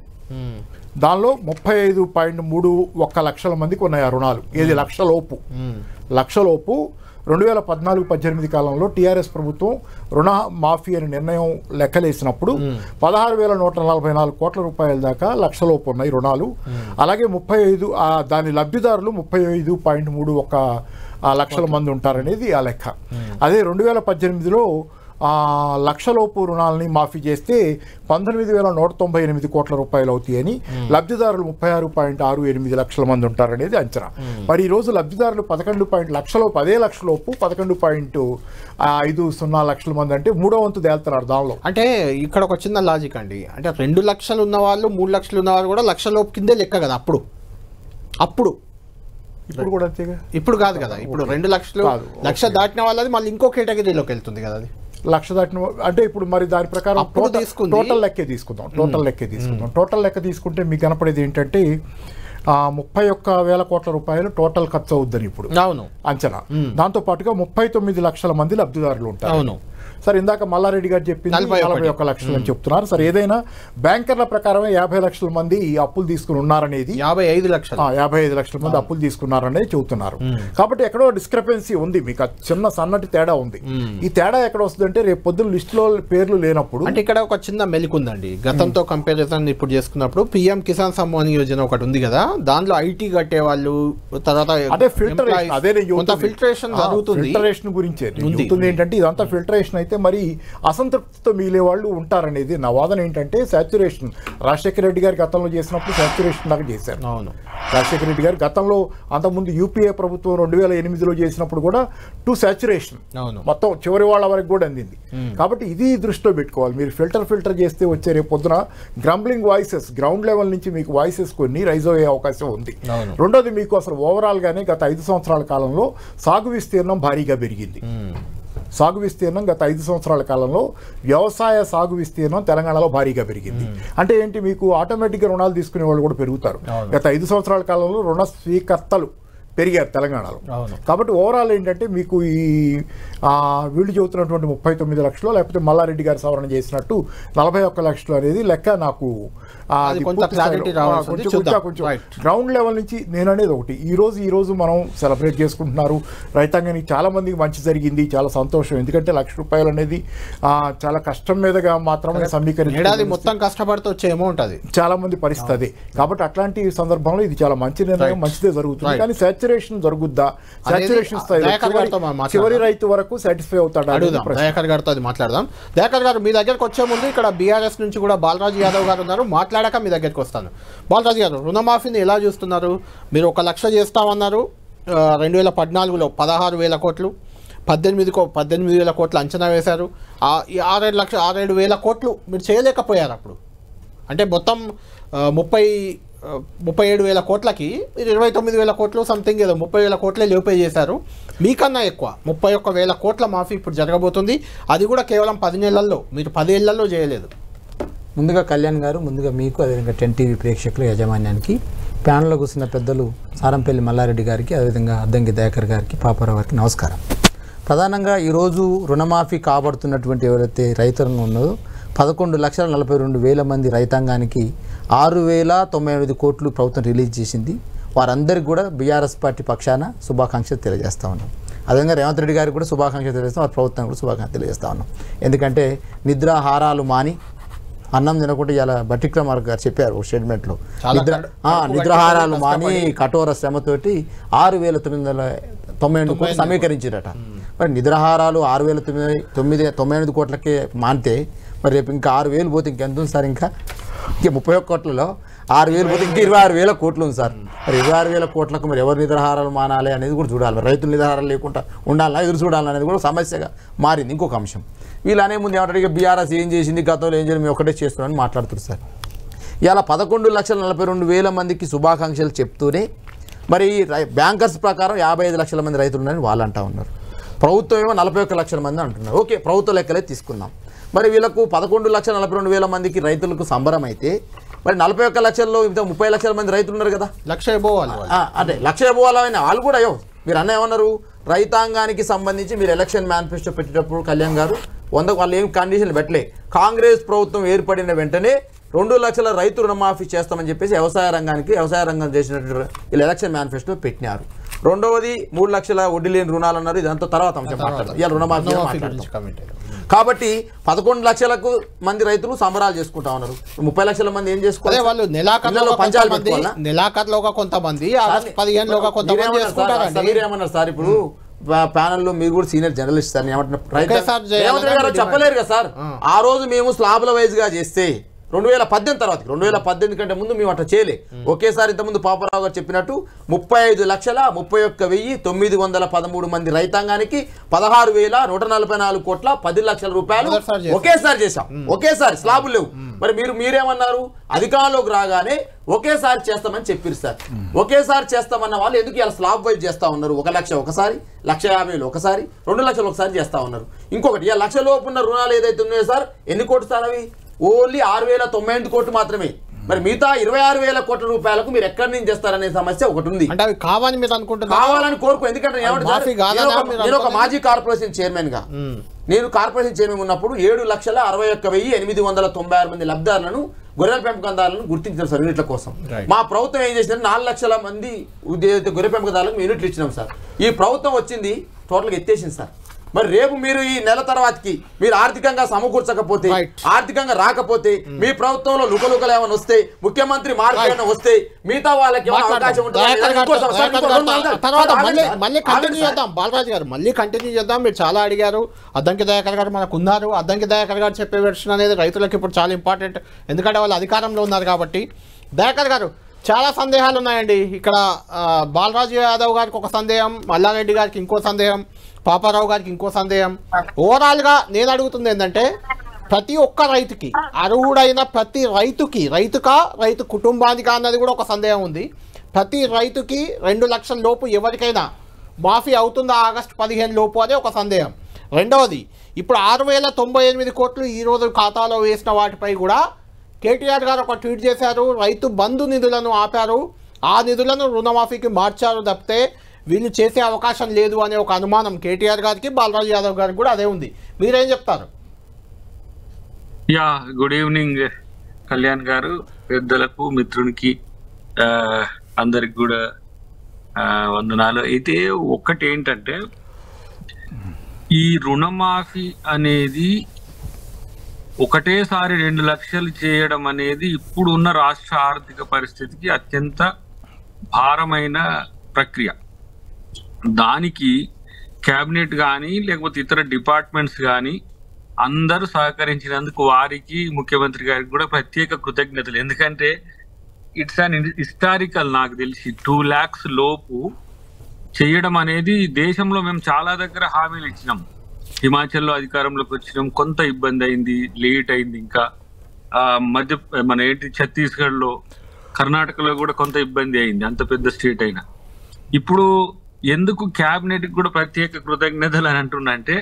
దానిలో 35.31 లక్షల మందికి ఉన్నాయి ఆ రుణాలు. ఏది లక్షలోపు 2014-18 కాలంలో టీఆర్ఎస్ ప్రభుత్వం రుణ మాఫీ అనే నిర్ణయం లెక్కలేసినప్పుడు 16,144 కోట్ల రూపాయల దాకా లక్షలోపు ఉన్నాయి రుణాలు. అలాగే 35 దాని లబ్ధిదారులు 35.31 లక్షల మంది ఉంటారనేది ఆ లెక్క. అదే 2018లో లక్షలోపు రుణాలని మాఫీ చేస్తే 19,198 కోట్ల రూపాయలు అవుతాయని, లబ్ధిదారులు 36.68 లక్షల మంది ఉంటారనేది అంచనా. మరి ఈరోజు లబ్ధిదారులు 11 లక్షలోపు, అదే లక్షలోపు 11.50 లక్షల మంది, అంటే 3వ వంతు తేలుతున్నారు దానిలో. అంటే ఇక్కడ ఒక చిన్న లాజిక్ అండి, అంటే 2 లక్షలు ఉన్న వాళ్ళు 3 లక్షలు ఉన్న వాళ్ళు కూడా లక్షలోపు కిందే లెక్క కదా అప్పుడు. ఇప్పుడు కూడా అంతేగా. ఇప్పుడు కాదు కదా, ఇప్పుడు 2 లక్షలు లక్ష దాటిన వాళ్ళది మళ్ళీ ఇంకో కేటగిరీలోకి వెళ్తుంది కదా. అది లక్ష దాటిన అంటే ఇప్పుడు మరి దాని ప్రకారం టోటల్ లెక్కే తీసుకుందాం. టోటల్ లెక్క తీసుకుంటే మీకు కనపడేది ఏంటంటే 31,000 కోట్ల రూపాయలు టోటల్ ఖర్చు అవుద్దని ఇప్పుడు అంచనా. దాంతో పాటుగా 39 లక్షల మంది లబ్ధిదారులు ఉంటారు. సరే, ఇందాక మల్లారెడ్డి గారు చెప్పింది 41 లక్షలు అని చెప్తున్నారు. సరే, ఏదైనా బ్యాంకర్ల ప్రకారమే 50 లక్షల మంది అప్పులు తీసుకుని ఉన్నారనేది, 55 లక్షల మంది అప్పులు తీసుకున్నారనేది చెబుతున్నారు. కాబట్టి ఎక్కడో డిస్క్రిపెన్సీ ఉంది, మీకు చిన్న సన్నటి తేడా ఉంది. ఈ తేడా ఎక్కడ వస్తుందంటే రేపు పొద్దున్న లిస్టులో పేర్లు లేనప్పుడు. అంటే ఇక్కడ ఒక చిన్న మెలికుందండి, గతంతో కంపారిజన్ ఇప్పుడు చేసుకున్నప్పుడు పిఎం కిసాన్ సమ్మాన్ యోజన ఒకటి ఉంది కదా, దాంట్లో ఐటీ కట్టే వాళ్ళు తర్వాత అదే ఫిల్టరేషన్, అదే ఫిల్టరేషన్ జరుగుతుంది. ఫిల్టరేషన్ గురించి ఏంటంటే ఇదంతా ఫిల్టరేషన్ అయితే మరి అసంతృప్తితో మిగిలే వాళ్ళు ఉంటారనేది నా వాదన. ఏంటంటే సాచ్యురేషన్, రాజశేఖర రెడ్డి గారు గతంలో చేసినప్పుడు సాచ్యురేషన్ దాకా చేశారు. రాజశేఖర రెడ్డి గారు గతంలో అంతకుముందు యూపీఏ ప్రభుత్వం 2008లో చేసినప్పుడు కూడా టు సాచ్యురేషన్ మొత్తం చివరి వాళ్ళ వరకు కూడా అందింది. కాబట్టి ఇది దృష్టిలో పెట్టుకోవాలి. మీరు ఫిల్టర్ చేస్తే వచ్చే రేపు పొద్దున గ్రంబ్లింగ్ వాయిసెస్, గ్రౌండ్ లెవెల్ నుంచి మీకు వాయిసెస్ కొన్ని రైజ్ అయ్యే అవకాశం ఉంది. రెండోది, మీకు అసలు ఓవరాల్ గానే గత 5 సంవత్సరాల కాలంలో సాగు విస్తీర్ణం భారీగా పెరిగింది. సాగు విస్తీర్ణం గత 5 సంవత్సరాల కాలంలో వ్యవసాయ సాగు విస్తీర్ణం తెలంగాణలో భారీగా పెరిగింది. అంటే ఏంటి, మీకు ఆటోమేటిక్గా రుణాలు తీసుకునే వాళ్ళు కూడా పెరుగుతారు. గత 5 సంవత్సరాల కాలంలో రుణ స్వీకర్తలు పెరిగారు తెలంగాణలో. కాబట్టి ఓవరాల్ ఏంటంటే మీకు ఈ వీళ్ళు చెబుతున్నటువంటి 39 లక్షలు, లేకపోతే మల్లారెడ్డి గారు సవరణ చేసినట్టు 41 లక్షలు అనేది లెక్క నాకు కొంచెం గ్రౌండ్ లెవెల్ నుంచి నేను అనేది ఒకటి. ఈ రోజు మనం సెలబ్రేట్ చేసుకుంటున్నారు, రైతాంగానికి చాలా మందికి మంచి జరిగింది, చాలా సంతోషం. ఎందుకంటే ₹1,00,000 అనేది చాలా కష్టం మీదగా మాత్రమే సమీకరించి మొత్తం కష్టపడితే వచ్చే అమౌంట్ అది చాలా మంది పరిస్థితి. కాబట్టి అట్లాంటి సందర్భంలో ఇది చాలా మంచి నిర్ణయం, మంచిదే జరుగుతుంది. కానీ సాచ్యురేషన్ జరుగుద్దా, సాచ్యురేషన్ స్థాయిలో చివరి రైతు వరకు సాటిస్ఫై అవుతాడా? దయాకర్ గారితో అది మాట్లాడదాం. దయాకర్ గారు, మీ దగ్గరకు వచ్చే ముందు ఇక్కడ బీఆర్ఎస్ నుంచి కూడా బాలరాజు యాదవ్ గారు ఉన్నారు, మాట్లాడాక మీ దగ్గరికి వస్తాను. బాలరాజు గారు, రుణమాఫీని ఎలా చూస్తున్నారు? మీరు 1 లక్ష చేస్తామన్నారు 2014లో 16,000 కోట్లు, 18,000 కోట్లు అంచనా వేశారు. 6,7,000 కోట్లు మీరు చేయలేకపోయారు అప్పుడు. అంటే మొత్తం 37,000 కోట్లకి మీరు 29,000 కోట్లు సంథింగ్ ఏదో 30,000 కోట్లే లోపే చేశారు. మీకన్నా ఎక్కువ 31,000 కోట్ల మాఫీ ఇప్పుడు జరగబోతుంది. అది కూడా కేవలం 10 నెలల్లో, మీరు 10 ఏళ్లలో చేయలేదు. ముందుగా కళ్యాణ్ గారు, ముందుగా మీకు, అదేవిధంగా 10 టీవీ ప్రేక్షకుల యాజమాన్యానికి, ప్యానల్లో కూర్చున్న పెద్దలు సారంపల్లి మల్లారెడ్డి గారికి, అదేవిధంగా అద్దంకి దయాకర్ గారికి, పాపారావు గారికి నమస్కారం. ప్రధానంగా ఈరోజు రుణమాఫీ కాబడుతున్నటువంటి ఎవరైతే రైతాంగం ఉన్నదో 11,42,000 మంది రైతాంగానికి 6,098 కోట్లు ప్రభుత్వం రిలీజ్ చేసింది. వారందరికీ కూడా బీఆర్ఎస్ పార్టీ పక్షాన శుభాకాంక్షలు తెలియజేస్తా ఉన్నాం. అదేవిధంగా రేవంత్ రెడ్డి గారికి కూడా శుభాకాంక్షలు తెలియజేస్తాం, వారి ప్రభుత్వం కూడా శుభాకాంక్షలు తెలియజేస్తా ఉన్నాం. ఎందుకంటే నిద్రాహారాలు మాని అన్నం తినకుండా ఇలా బట్టిక్రమార్ గారు చెప్పారు స్టేట్మెంట్లో, నిద్రాహారాలు మాని కఠోర శ్రమతోటి 6,998 కోట్లు సమీకరించారట. మరి నిద్రాహారాలు 6,998 కోట్లకే మానితే మరి రేపు ఇంకా 6,000 పోతే ఇంకెంత ఉంది సార్? ఇంకా 31 కోట్లలో 6,000 పోతే ఇంకా 26,000 కోట్లు ఉంది సార్. మరి 26,000 కోట్లకు మరి ఎవరు నిద్రాహారాలు మానాలి అనేది కూడా చూడాలి. రైతులు నిద్రాహారాలు లేకుండా ఉండాలా, ఎదురు చూడాలనేది కూడా సమస్యగా మారింది. ఇంకొక అంశం, వీళ్ళు అనే ముందు ఏమంటారు, ఇక బీఆర్ఎస్ ఏం చేసింది, గతంలో ఏం చేయాలి, మేము ఒకటే చేస్తున్నామని మాట్లాడుతున్నారు సార్. ఇలా 11,42,000 మందికి శుభాకాంక్షలు చెప్తూనే మరి బ్యాంకర్స్ ప్రకారం 55 లక్షల మంది రైతులు ఉన్నారని వాళ్ళు అంటూ ఉన్నారు. ప్రభుత్వం ఏమో 41 లక్షల మంది అంటున్నారు. ఓకే, ప్రభుత్వ లెక్కలే తీసుకుందాం. మరి వీళ్ళకు 11,42,000 మందికి రైతులకు సంబరం అయితే మరి 41 లక్షల్లో ఇంత 30 లక్షల మంది రైతులు ఉన్నారు కదా, లక్ష పోవాలి అంటే లక్ష పోవాలని వాళ్ళు కూడా మీరు అన్న ఏమన్నారు, రైతాంగానికి సంబంధించి మీరు ఎలక్షన్ మేనిఫెస్టో పెట్టేటప్పుడు కళ్యాణ్ గారు వాళ్ళు ఏం కండిషన్లు పెట్టలే. కాంగ్రెస్ ప్రభుత్వం ఏర్పడిన వెంటనే 2 లక్షల రైతు రుణమాఫీ చేస్తామని చెప్పేసి వ్యవసాయ రంగం చేసినట్టు వీళ్ళు ఎలక్షన్ మేనిఫెస్టో పెట్టినారు. రెండవది 3 లక్షల వడ్డీ లేని రుణాలు అన్నారు. ఇదంతా తర్వాత అంశం మాట్లాడతాం, ఇవాళ రుణమాఫీ మాట్లాడతాం. కాబట్టి 11 లక్షలకు మంది రైతులు సంబరాలు చేసుకుంటా ఉన్నారు. 30 లక్షల మంది ఏం చేసుకోవాలి, వాళ్ళు నెలాఖరులో కొంతమంది ఏమన్నారు సార్, ఇప్పుడు ప్యానెల్లో మీరు కూడా సీనియర్ జర్నలిస్ట్ సార్, ఏమంటున్నారు చెప్పలేరు కదా సార్. ఆ రోజు మేము స్లాబ్ల వైజ్ గా చేస్తే 2018 తర్వాత 2018 కంటే ముందు మేము అట్లా చేయలే. ఒకేసారి ఇంతకుముందు పాపరావు గారు చెప్పినట్టు 35,31,913 మంది రైతాంగానికి 16,144 కోట్ల 10 లక్షల రూపాయలు ఒకేసారి చేశాం. ఒకేసారి స్లాబులు లేవు. మరి మీరేమన్నారు, అధికారంలోకి రాగానే ఒకేసారి చేస్తామని చెప్పారు సార్. ఒకేసారి చేస్తామన్న వాళ్ళు ఎందుకు ఇలా స్లాబ్ వైజ్ చేస్తా ఉన్నారు? 1 లక్ష ఒకసారి, 1,50,000 ఒకసారి, 2 లక్షలు ఒకసారి చేస్తా ఉన్నారు. ఇంకొకటి ఇలా లక్ష లోపు ఉన్న రుణాలు ఏదైతే ఉన్నాయో సార్, ఎన్ని కోట్లు సార్ అవి? ఓన్లీ 6,098 కోట్లు మాత్రమే. మరి మిగతా 26,000 కోట్ల రూపాయలకు మీరు ఎక్కడి నుంచి చేస్తారనే సమస్య ఒకటి ఉంది. కావాలని కోరుకో. ఎందుకంటే నేను ఒక మాజీ కార్పొరేషన్ చైర్మన్ గా ఉన్నప్పుడు 7,61,896 మంది లబ్ధిదారులను గొర్రెల పెంపకందారులను గుర్తించాం సార్ యూనిట్ల కోసం. మా ప్రభుత్వం ఏం చేసిందంటే 4 లక్షల మంది గొర్రె పెంపకదారులకు యూనిట్లు ఇచ్చినాం సార్. ఈ ప్రభుత్వం వచ్చింది టోటల్గా ఎత్తేసింది సార్. మరి రేపు మీరు ఈ నెల తర్వాతకి మీరు ఆర్థికంగా సమకూర్చకపోతే, ఆర్థికంగా రాకపోతే, మీ ప్రభుత్వంలో లుకలుకలు ఏమైనా వస్తే, ముఖ్యమంత్రి మార్పు ఏమైనా వస్తే మిగతా వాళ్ళకి అవకాశం ఉంటుంది. బాలరాజు గారు మళ్ళీ కంటిన్యూ చేద్దాం. మీరు చాలా అడిగారు. అద్దంకి దయాకర్ గారు మనకు ఉన్నారు. అద్దంకి దయాకర్ గారు చెప్పే వెర్షన్ అనేది రైతులకు ఇప్పుడు చాలా ఇంపార్టెంట్, ఎందుకంటే వాళ్ళు అధికారంలో ఉన్నారు కాబట్టి. దయాకర్ గారు, చాలా సందేహాలు ఉన్నాయండి ఇక్కడ. బాలరాజు యాదవ్ గారికి ఒక సందేహం, మల్లారెడ్డి గారికి ఇంకో సందేహం, పాపారావు గారికి ఇంకో సందేహం. ఓవరాల్గా నేను అడుగుతుంది ఏంటంటే, ప్రతి ఒక్క రైతుకి, అర్హుడైన ప్రతి రైతుకి, రైతు కుటుంబానికి అన్నది కూడా ఒక సందేహం ఉంది. ప్రతి రైతుకి 2 లక్షల లోపు ఎవరికైనా మాఫీ అవుతుందా ఆగస్టు 15 లోపు అనే ఒక సందేహం. రెండవది, ఇప్పుడు 6,098 కోట్లు ఈరోజు ఖాతాలో వేసిన వాటిపై కూడా కేటీఆర్ గారు ఒక ట్వీట్ చేశారు. రైతు బంధు నిధులను ఆపారు, ఆ నిధులను రుణమాఫీకి మార్చారు తప్పితే వీళ్ళు చేసే అవకాశం లేదు అనే ఒక అనుమానం కేటీఆర్ గారికి, బాలరాజు యాదవ్ గారికి కూడా అదే ఉంది. మీరేం చెప్తారు? గుడ్ ఈవినింగ్ కళ్యాణ్ గారు, పెద్దలకు, మిత్రునికి అందరికి కూడా వందనాలు. అయితే ఒక్కటి ఏంటంటే, ఈ రుణమాఫీ అనేది ఒకటేసారి 2 లక్షలు చేయడం అనేది ఇప్పుడు ఉన్న రాష్ట్ర ఆర్థిక పరిస్థితికి అత్యంత భారమైన ప్రక్రియ. దానికి కేబినెట్ కానీ లేకపోతే ఇతర డిపార్ట్మెంట్స్ కానీ అందరూ సహకరించినందుకు వారికి, ముఖ్యమంత్రి గారికి కూడా ప్రత్యేక కృతజ్ఞతలు. ఎందుకంటే ఇట్స్ అన్ హిస్టారికల్, నాకు తెలిసి 2 lakhs లోపు చేయడం అనేది దేశంలో మేము చాలా దగ్గర హామీలు ఇచ్చినాం. హిమాచల్లో అధికారంలోకి వచ్చినాం, కొంత ఇబ్బంది అయింది, లేట్ అయింది. ఇంకా ఛత్తీస్గఢ్లో, కర్ణాటకలో కూడా కొంత ఇబ్బంది అయింది, అంత పెద్ద స్టేట్ అయినా. ఇప్పుడు ఎందుకు క్యాబినెట్ కూడా ప్రత్యేక కృతజ్ఞతలు అని అంటున్నంటే,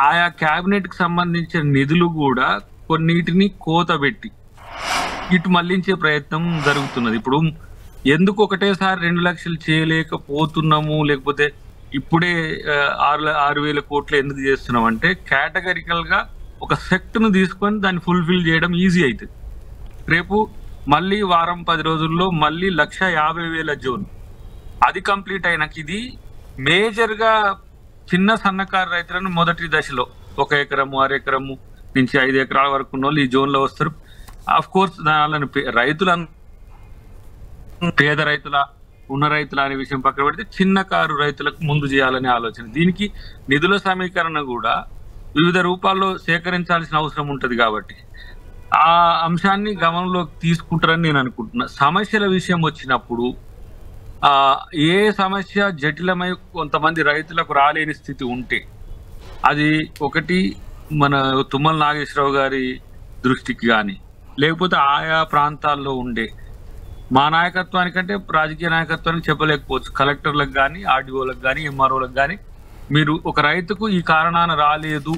ఆయా క్యాబినెట్ కి సంబంధించిన నిధులు కూడా కొన్నిటిని కోత పెట్టి ఇటు మళ్లించే ప్రయత్నం జరుగుతున్నది. ఇప్పుడు ఎందుకు ఒకటేసారి 2 లక్షలు చేయలేకపోతున్నాము, లేకపోతే ఇప్పుడే 6,000 కోట్లు ఎందుకు చేస్తున్నాం అంటే, కేటగిరికల్ గా ఒక సెక్ట్ ను తీసుకొని దాన్ని ఫుల్ఫిల్ చేయడం ఈజీ అవుతుంది. రేపు మళ్ళీ వారం 10 రోజుల్లో మళ్ళీ 1,50,000 జోన్ అది కంప్లీట్ అయినాక, ఇది మేజర్ గా చిన్న సన్నకారు రైతులను మొదటి దశలో 1 ఎకరము, 1/2 ఎకరము నుంచి 5 ఎకరాల వరకు ఉన్న వాళ్ళు ఈ జోన్ లో వస్తారు. ఆఫ్ కోర్స్ దాని రైతులను పేద రైతుల, ఉన్న రైతుల అనే విషయం పక్కన పెడితే చిన్నకారు రైతులకు ముందు చేయాలనే ఆలోచన. దీనికి నిధుల సమీకరణ కూడా వివిధ రూపాల్లో సేకరించాల్సిన అవసరం ఉంటుంది. కాబట్టి ఆ అంశాన్ని గమనంలోకి తీసుకుంటారని నేను అనుకుంటున్నా. సమస్యల విషయం వచ్చినప్పుడు ఏ సమస్య జటిలమై కొంతమంది రైతులకు రాలేని స్థితి ఉంటే, అది ఒకటి మన తుమ్మల నాగేశ్వరరావు గారి దృష్టికి కానీ, లేకపోతే ఆయా ప్రాంతాల్లో ఉండే మా నాయకత్వానికంటే రాజకీయ నాయకత్వానికి చెప్పలేకపోవచ్చు, కలెక్టర్లకు కానీ, ఆర్డీఓలకు కానీ, ఎంఆర్ఓలకు కానీ, మీరు ఒక రైతుకు ఈ కారణాన రాలేదు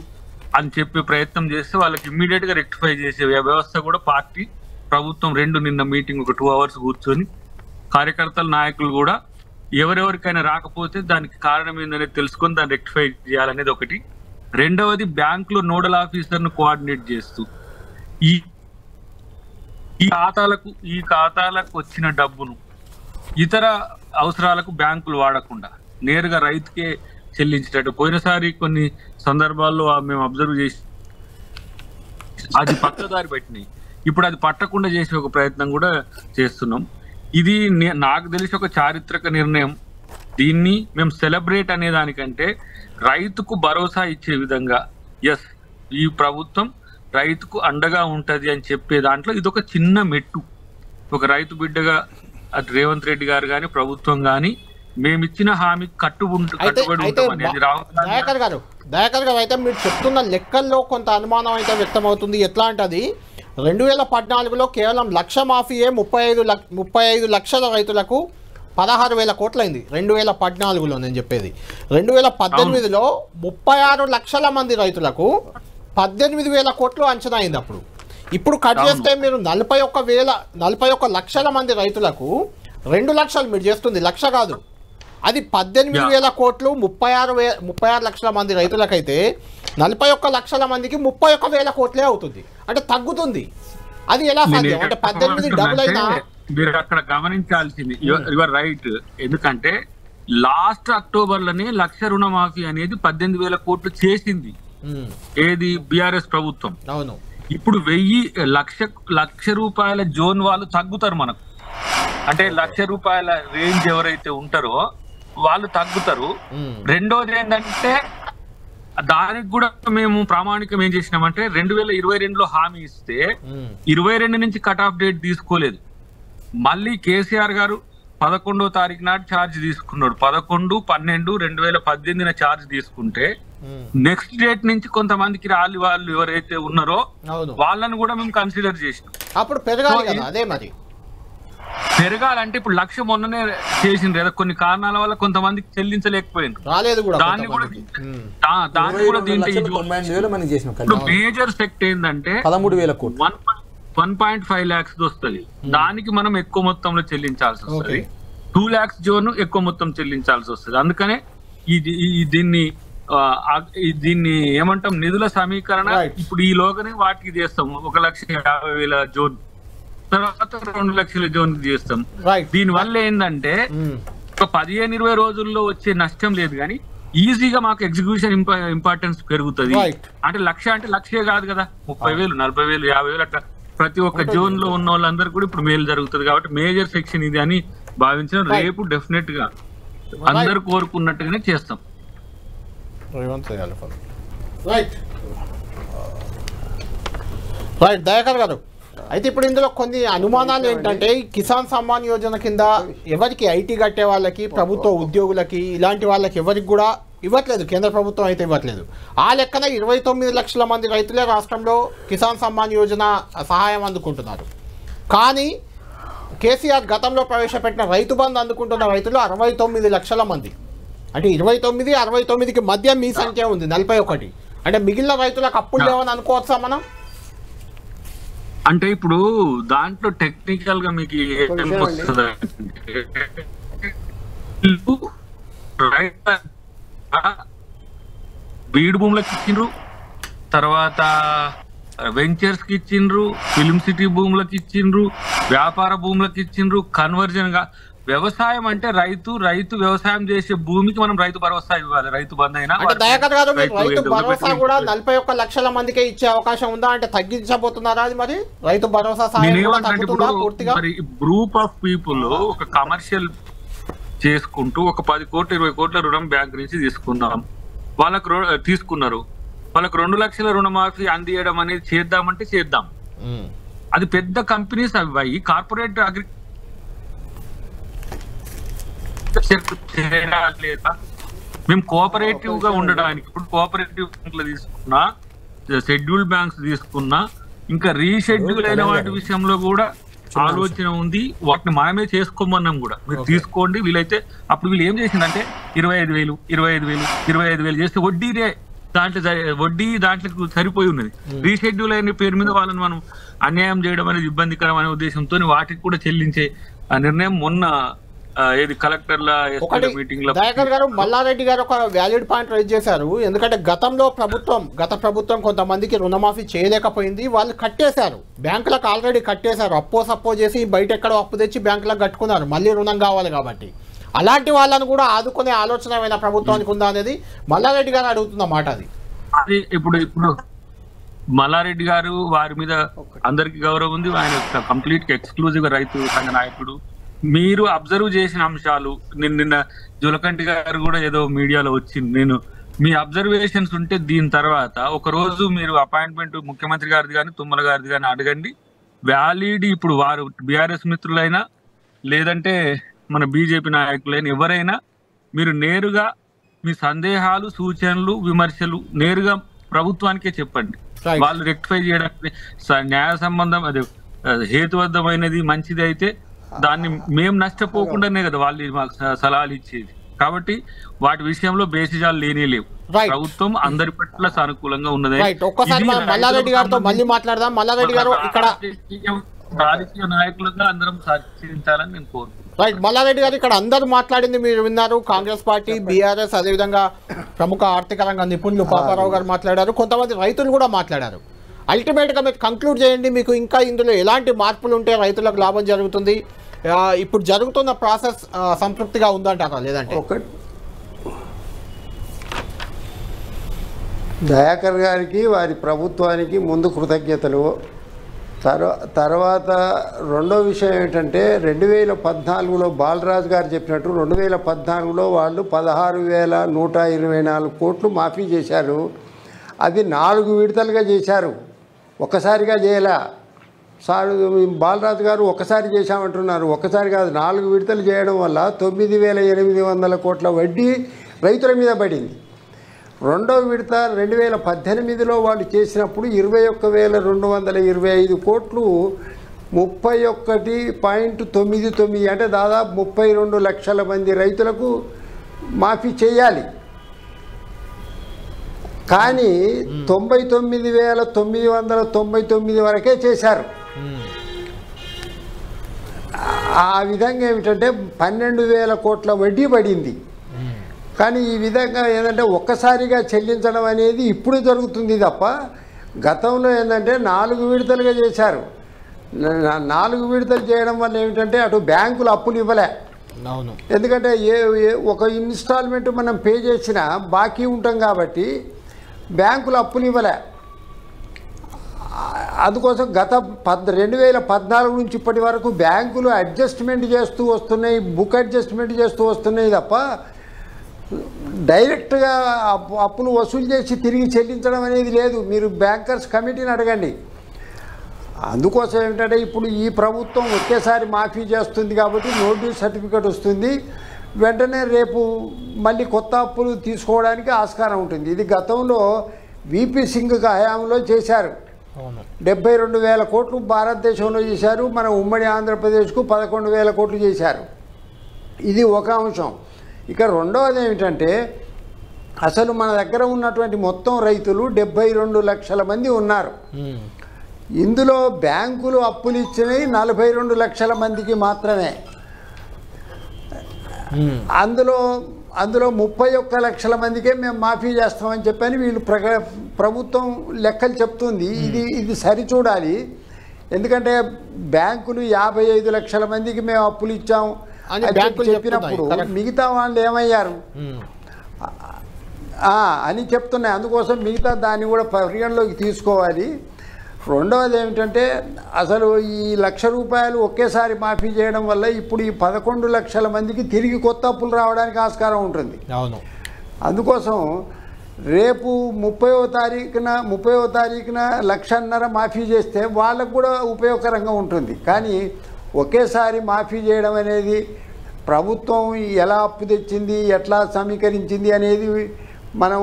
అని చెప్పే ప్రయత్నం చేస్తే వాళ్ళకి ఇమ్మీడియట్ గా రెక్టిఫై చేసే వ్యవస్థ కూడా పార్టీ, ప్రభుత్వం నిన్న మీటింగ్ ఒక 2 hours కూర్చొని కార్యకర్తల, నాయకులు కూడా ఎవరెవరికైనా రాకపోతే దానికి కారణం ఏందనేది తెలుసుకొని దాన్ని రెక్టిఫై చేయాలనేది ఒకటి. రెండవది బ్యాంకులో నోడల్ ఆఫీసర్ను కోఆర్డినేట్ చేస్తూ ఈ ఖాతాలకు వచ్చిన డబ్బును ఇతర అవసరాలకు బ్యాంకులు వాడకుండా నేరుగా రైతుకే చెల్లించేటట్టు. పోయినసారి కొన్ని సందర్భాల్లో మేము అబ్జర్వ్ చేసి అది పక్కదారి పెట్టినాయి. ఇప్పుడు అది పట్టకుండా చేసే ఒక ప్రయత్నం కూడా చేస్తున్నాం. ఇది నాకు తెలిసి ఒక చారిత్రక నిర్ణయం. దీన్ని మేము సెలబ్రేట్ అనే దానికంటే రైతుకు భరోసా ఇచ్చే విధంగా ఎస్ ఈ ప్రభుత్వం రైతుకు అండగా ఉంటది అని చెప్పే దాంట్లో ఇది ఒక చిన్న మెట్టు. ఒక రైతు బిడ్డగా అటు రేవంత్ రెడ్డి గారు కానీ ప్రభుత్వం కానీ మేమిచ్చిన హామీ కట్టుబడి ఉంటాం అనేది దయాకర్ గారు అయితే మీరు చెప్తున్న లెక్కల్లో కొంత అనుమానం అయితే వ్యక్తమవుతుంది. ఎట్లా అంటే అది 2014లో కేవలం లక్ష మాఫీయే 35 లక్షల రైతులకు 16,000 కోట్లయింది 2014లో. నేను చెప్పేది 2018లో 36 లక్షల మంది రైతులకు 18,000 కోట్లు అంచనా అయింది అప్పుడు. ఇప్పుడు కట్ చేస్తే మీరు 41 లక్షల మంది రైతులకు 2 లక్షలు మీరు చేస్తుంది లక్ష కాదు, అది 18,000 కోట్లు. 36 లక్షల మంది రైతులకైతే 41 లక్షల మందికి 31,000 కోట్లే అవుతుంది. అంటే తగ్గుతుంది. అది ఎలా సాధ్యం? అంటే 18 డబుల్ అయినా మీరు అక్కడ గమనించాల్సింది యువర్ రైట్. ఎందుకంటే లాస్ట్ అక్టోబర్లోనే లక్ష రుణమాఫీ అనేది 18,000 కోట్లు చేసింది ఏది బీఆర్ఎస్ ప్రభుత్వం. అవును. ఇప్పుడు 1,00,000 రూపాయల జోన్ వాళ్ళు తగ్గుతారు మనకు. అంటే 1,00,000 రూపాయల రేంజ్ ఎవరైతే ఉంటారో వాళ్ళు తగ్గుతారు. రెండోది ఏంటంటే దానికి కూడా మేము ప్రామాణికం ఏం చేసినామంటే 2022లో హామీ ఇస్తే 22 నుంచి కట్ ఆఫ్ డేట్ తీసుకోలేదు. మళ్ళీ కేసీఆర్ గారు 11వ తారీఖు నాడు ఛార్జ్ తీసుకున్నాడు. 11/12/2018 ఛార్జ్ తీసుకుంటే నెక్స్ట్ డేట్ నుంచి కొంతమందికి వాళ్ళు ఎవరైతే ఉన్నారో వాళ్ళని కూడా మేము కన్సిడర్ చేసినాం. అప్పుడు పెరగాలి కదా. అదే మరి పెరగాలంటే ఇప్పుడు 1,00,000 మొన్ననే చేసిండ్రు కదా, కొన్ని కారణాల వల్ల కొంతమందికి చెల్లించలేకపోయింది. దాన్ని కూడా దీంట్లో మేజర్ సెక్ట్ ఏంటంటే 1.5 lakhs వస్తుంది. దానికి మనం ఎక్కువ మొత్తంలో చెల్లించాల్సి వస్తుంది. 2 lakhs జోన్ ఎక్కువ మొత్తం చెల్లించాల్సి వస్తుంది. అందుకనే దీన్ని ఏమంటాం నిధుల సమీకరణ ఇప్పుడు ఈ లోగానే వాటికి చేస్తాం. 1,50,000 జోన్ తర్వాత 2 లక్షల జోన్ చేస్తాం. దీని వల్ల ఏంటంటే ఒక 15-20 రోజుల్లో వచ్చే నష్టం లేదు, కానీ ఈజీగా మాకు ఎగ్జిక్యూషన్ ఇంపార్టెన్స్ పెరుగుతుంది. అంటే 1,00,000 అంటే 1,00,000 కాదు కదా, 30,000 40,000 50,000 అట్లా ప్రతి ఒక్క జోన్ లో ఉన్న వాళ్ళందరూ కూడా ఇప్పుడు మేలు జరుగుతుంది. కాబట్టి మేజర్ సెక్షన్ ఇది అని భావించిన రేపు డెఫినెట్ గా అందరు కోరుకున్నట్టుగానే చేస్తాం. దయాకర్ గారు అయితే ఇప్పుడు ఇందులో కొన్ని అనుమానాలు ఏంటంటే కిసాన్ సమ్మాన్ యోజన కింద ఎవరికి ఐటీ కట్టే వాళ్ళకి ప్రభుత్వ ఉద్యోగులకి ఇలాంటి వాళ్ళకి ఎవరికి కూడా ఇవ్వట్లేదు, కేంద్ర ప్రభుత్వం అయితే ఇవ్వట్లేదు. ఆ లెక్కన 29 లక్షల మంది రైతులే రాష్ట్రంలో కిసాన్ సమ్మాన్ యోజన సహాయం అందుకుంటున్నారు. కానీ కేసీఆర్ గతంలో ప్రవేశపెట్టిన రైతు బంధు అందుకుంటున్న రైతులు 69 లక్షల మంది. అంటే 29-69కి మధ్య మీ సంఖ్య ఉంది 41. అంటే మిగిలిన రైతులకు అప్పులు లేవని అనుకోవచ్చా మనం? అంటే ఇప్పుడు దాంట్లో టెక్నికల్ గా మీకు బీడు భూములకు ఇచ్చిండ్రు, తర్వాత వెంచర్స్ కి ఇచ్చిండ్రు, ఫిల్మ్ సిటీ భూములకు ఇచ్చిండ్రు, వ్యాపార భూములకు ఇచ్చిండ్రు. కన్వర్జన్ గా వ్యవసాయం అంటే రైతు వ్యవసాయం చేసే భూమికి మనం రైతు భరోసా ఇవ్వాలి. రైతు బంధు అయినా దయాకర్ గారు రైతు భరోసా కూడా 41 లక్షల మందికే ఇచ్చే అవకాశం ఉందా? అంటే తగ్గించబోతున్నారా అది? మరి Rythu Bharosa group of people ఒక కమర్షియల్ చేసుకుంటూ ఒక 10 కోట్ల 20 కోట్ల రుణం బ్యాంక్ నుంచి తీసుకున్నారు. వాళ్ళకు 2 లక్షల రుణమాఫీ అందియడం అనేది చేద్దామంటే చేద్దాం. అది పెద్ద కంపెనీస్ అవి కార్పొరేట్ లేదా మేము కోఆపరేటివ్ గా ఉండడానికి ఇప్పుడు కోఆపరేటివ్ బ్యాంకులు తీసుకున్నా, షెడ్యూల్డ్ బ్యాంక్స్ తీసుకున్నా, ఇంకా రీషెడ్యూల్ అయిన వాటి విషయంలో కూడా ఆలోచన ఉంది. వాటిని మనమే చేసుకోమన్నాం కూడా, మీరు తీసుకోండి వీలైతే. అప్పుడు వీళ్ళు ఏం చేసిందంటే 25,000 చేస్తే వడ్డీ దాంట్లో సరిపోయి ఉన్నది. రీషెడ్యూల్ అయిన పేరు మీద వాళ్ళని మనం అన్యాయం చేయడం అనేది ఇబ్బందికరం అనే ఉద్దేశంతో వాటికి కూడా చెల్లించే ఆ నిర్ణయం మొన్న ఏది కలెక్టర్ల మీటింగ్ లో దయాకర్ గారు, మల్లారెడ్డి గారు ఒక వ్యాలిడ్ పాయింట్ రైజ్ చేశారు. ఎందుకంటే గత ప్రభుత్వం కొంతమందికి రుణమాఫీ చేయలేకపోయింది, వాళ్ళు కట్టేశారు, బ్యాంకులకు ఆల్రెడీ కట్టేశారు, సప్పో చేసి బయట ఎక్కడో అప్పు తెచ్చి బ్యాంకులకు కట్టుకున్నారు, మళ్ళీ రుణం కావాలి కాబట్టి. అలాంటి వాళ్ళను కూడా ఆదుకునే ఆలోచన ఏమైనా ప్రభుత్వానికి ఉందా అనేది మల్లారెడ్డి గారు అడుగుతున్న మాట. అది ఇప్పుడు మల్లారెడ్డి గారు వారి మీద అందరికి గౌరవం ఉంది, ఆయన కంప్లీట్ ఎక్స్క్లూజివ్ రైతు సంఘ నాయకుడు. మీరు అబ్జర్వ్ చేసిన అంశాలు నిన్న జులకంటి గారు కూడా ఏదో మీడియాలో వచ్చింది, నేను మీ అబ్జర్వేషన్స్ ఉంటే దీని తర్వాత ఒక రోజు మీరు అపాయింట్మెంట్ ముఖ్యమంత్రి గారిది కానీ తుమ్మల గారిది కానీ అడగండి. వ్యాలిడ్ ఇప్పుడు వారు బీఆర్ఎస్ మిత్రులైనా లేదంటే మన బీజేపీ నాయకులైనా ఎవరైనా మీరు నేరుగా మీ సందేహాలు, సూచనలు, విమర్శలు నేరుగా ప్రభుత్వానికే చెప్పండి. వాళ్ళు రెక్టిఫై చేయడానికి న్యాయ సంబంధం అదే హేతుబద్ధమైనది మంచిది అయితే దాన్ని మేము నష్టపోకుండానే కదా వాళ్ళు మాకు సలహాలు ఇచ్చేది. కాబట్టి వాటి విషయంలో బేసిజాలు లేనే లేవు. ప్రభుత్వం అందరి పట్ల సానుకూలంగా ఉన్నది. మల్లారెడ్డి గారితో మళ్ళీ మాట్లాడదాం. మల్లారెడ్డి గారు, ఇక్కడ రాజకీయ నాయకులుగా అందరం చర్చించాలని నేను కోరుకుంటున్నాను. రైట్, మల్లారెడ్డి గారు, ఇక్కడ అందరూ మాట్లాడింది మీరు విన్నారు. కాంగ్రెస్ పార్టీ, బీఆర్ఎస్, అదేవిధంగా ప్రముఖ ఆర్థిక రంగ నిపుణులు పాపారావు గారు మాట్లాడారు, కొంతమంది రైతులు కూడా మాట్లాడారు. అల్టిమేట్గా మీరు కంక్లూడ్ చేయండి, మీకు ఇంకా ఇందులో ఎలాంటి మార్పులు ఉంటే రైతులకు లాభం జరుగుతుంది, ఇప్పుడు జరుగుతున్న ప్రాసెస్ సంతృప్తిగా ఉందంటారా లేదంటే? దయాకర్ గారికి వారి ప్రభుత్వానికి ముందు కృతజ్ఞతలు. తర్వాత రెండో విషయం ఏంటంటే 2014లో బాలరాజు గారు చెప్పినట్టు 2014లో వాళ్ళు 16,124 కోట్లు మాఫీ చేశారు. అది 4 విడతలుగా చేశారు, ఒక్కసారిగా చేయలే. బాలరాజు గారు ఒక్కసారి చేశామంటున్నారు, ఒక్కసారి కాదు 4 విడతలు చేయడం వల్ల 9,800 కోట్ల వడ్డీ రైతుల మీద పడింది. రెండో విడత 2018లో వాళ్ళు చేసినప్పుడు 21,225 కోట్లు 31.99 అంటే దాదాపు 32 లక్షల మంది రైతులకు మాఫీ చేయాలి. కానీ 99,999 వరకే చేశారు. ఆ విధంగా ఏమిటంటే 12,000 కోట్ల వడ్డీ పడింది. కానీ ఈ విధంగా ఏంటంటే ఒక్కసారిగా చెల్లించడం అనేది ఇప్పుడు జరుగుతుంది తప్ప గతంలో ఏంటంటే 4 విడతలుగా చేశారు. 4 విడతలు చేయడం వల్ల ఏమిటంటే అటు బ్యాంకులు అప్పులు ఇవ్వలే. ఎందుకంటే ఒక ఇన్స్టాల్మెంట్ మనం పే చేసినా బాకీ ఉంటాం కాబట్టి బ్యాంకులు అప్పులు ఇవ్వలే. అందుకోసం గత 2014 నుంచి ఇప్పటి వరకు బ్యాంకులు అడ్జస్ట్మెంట్ చేస్తూ వస్తున్నాయి, బుక్ అడ్జస్ట్మెంట్ చేస్తూ వస్తున్నాయి తప్ప డైరెక్ట్గా అప్పులు వసూలు చేసి తిరిగి చెల్లించడం అనేది లేదు. మీరు బ్యాంకర్స్ కమిటీని అడగండి. అందుకోసం ఏమిటంటే ఇప్పుడు ఈ ప్రభుత్వం ఒకేసారి మాఫీ చేస్తుంది కాబట్టి నోటీస్ సర్టిఫికేట్ వస్తుంది, వెంటనే రేపు మళ్ళీ కొత్త అప్పులు తీసుకోవడానికి ఆస్కారం ఉంటుంది. ఇది గతంలో విపి సింగ్ హయాంలో చేశారు. 72,000 కోట్లు భారతదేశంలో చేశారు, మన ఉమ్మడి ఆంధ్రప్రదేశ్కు 11,000 కోట్లు చేశారు. ఇది ఒక అంశం. ఇక రెండవది ఏమిటంటే అసలు మన దగ్గర ఉన్నటువంటి మొత్తం రైతులు 72 లక్షల మంది ఉన్నారు. ఇందులో బ్యాంకులు అప్పులు ఇచ్చినవి 42 లక్షల మందికి మాత్రమే. అందులో 31 లక్షల మందికే మేము మాఫీ చేస్తామని చెప్పని వీళ్ళు ప్రభుత్వం లెక్కలు చెప్తుంది. ఇది సరిచూడాలి. ఎందుకంటే బ్యాంకులు 55 లక్షల మందికి మేము అప్పులు ఇచ్చాం అని చెప్పినప్పుడు మిగతా వాళ్ళు ఏమయ్యారు అని చెప్తున్నాయి. అందుకోసం మిగతా దాన్ని కూడా పరిగణలోకి తీసుకోవాలి. రెండవది ఏమిటంటే అసలు ఈ ₹1,00,000 ఒకేసారి మాఫీ చేయడం వల్ల ఇప్పుడు ఈ 11 లక్షల మందికి తిరిగి కొత్త అప్పులు రావడానికి ఆస్కారం ఉంటుంది. అందుకోసం రేపు 30వ తారీఖున 1,50,000 మాఫీ చేస్తే వాళ్ళకు కూడా ఉపయోగకరంగా ఉంటుంది. కానీ ఒకేసారి మాఫీ చేయడం అనేది ప్రభుత్వం ఎలా అప్పు తెచ్చింది, ఎట్లా సమీకరించింది అనేది మనం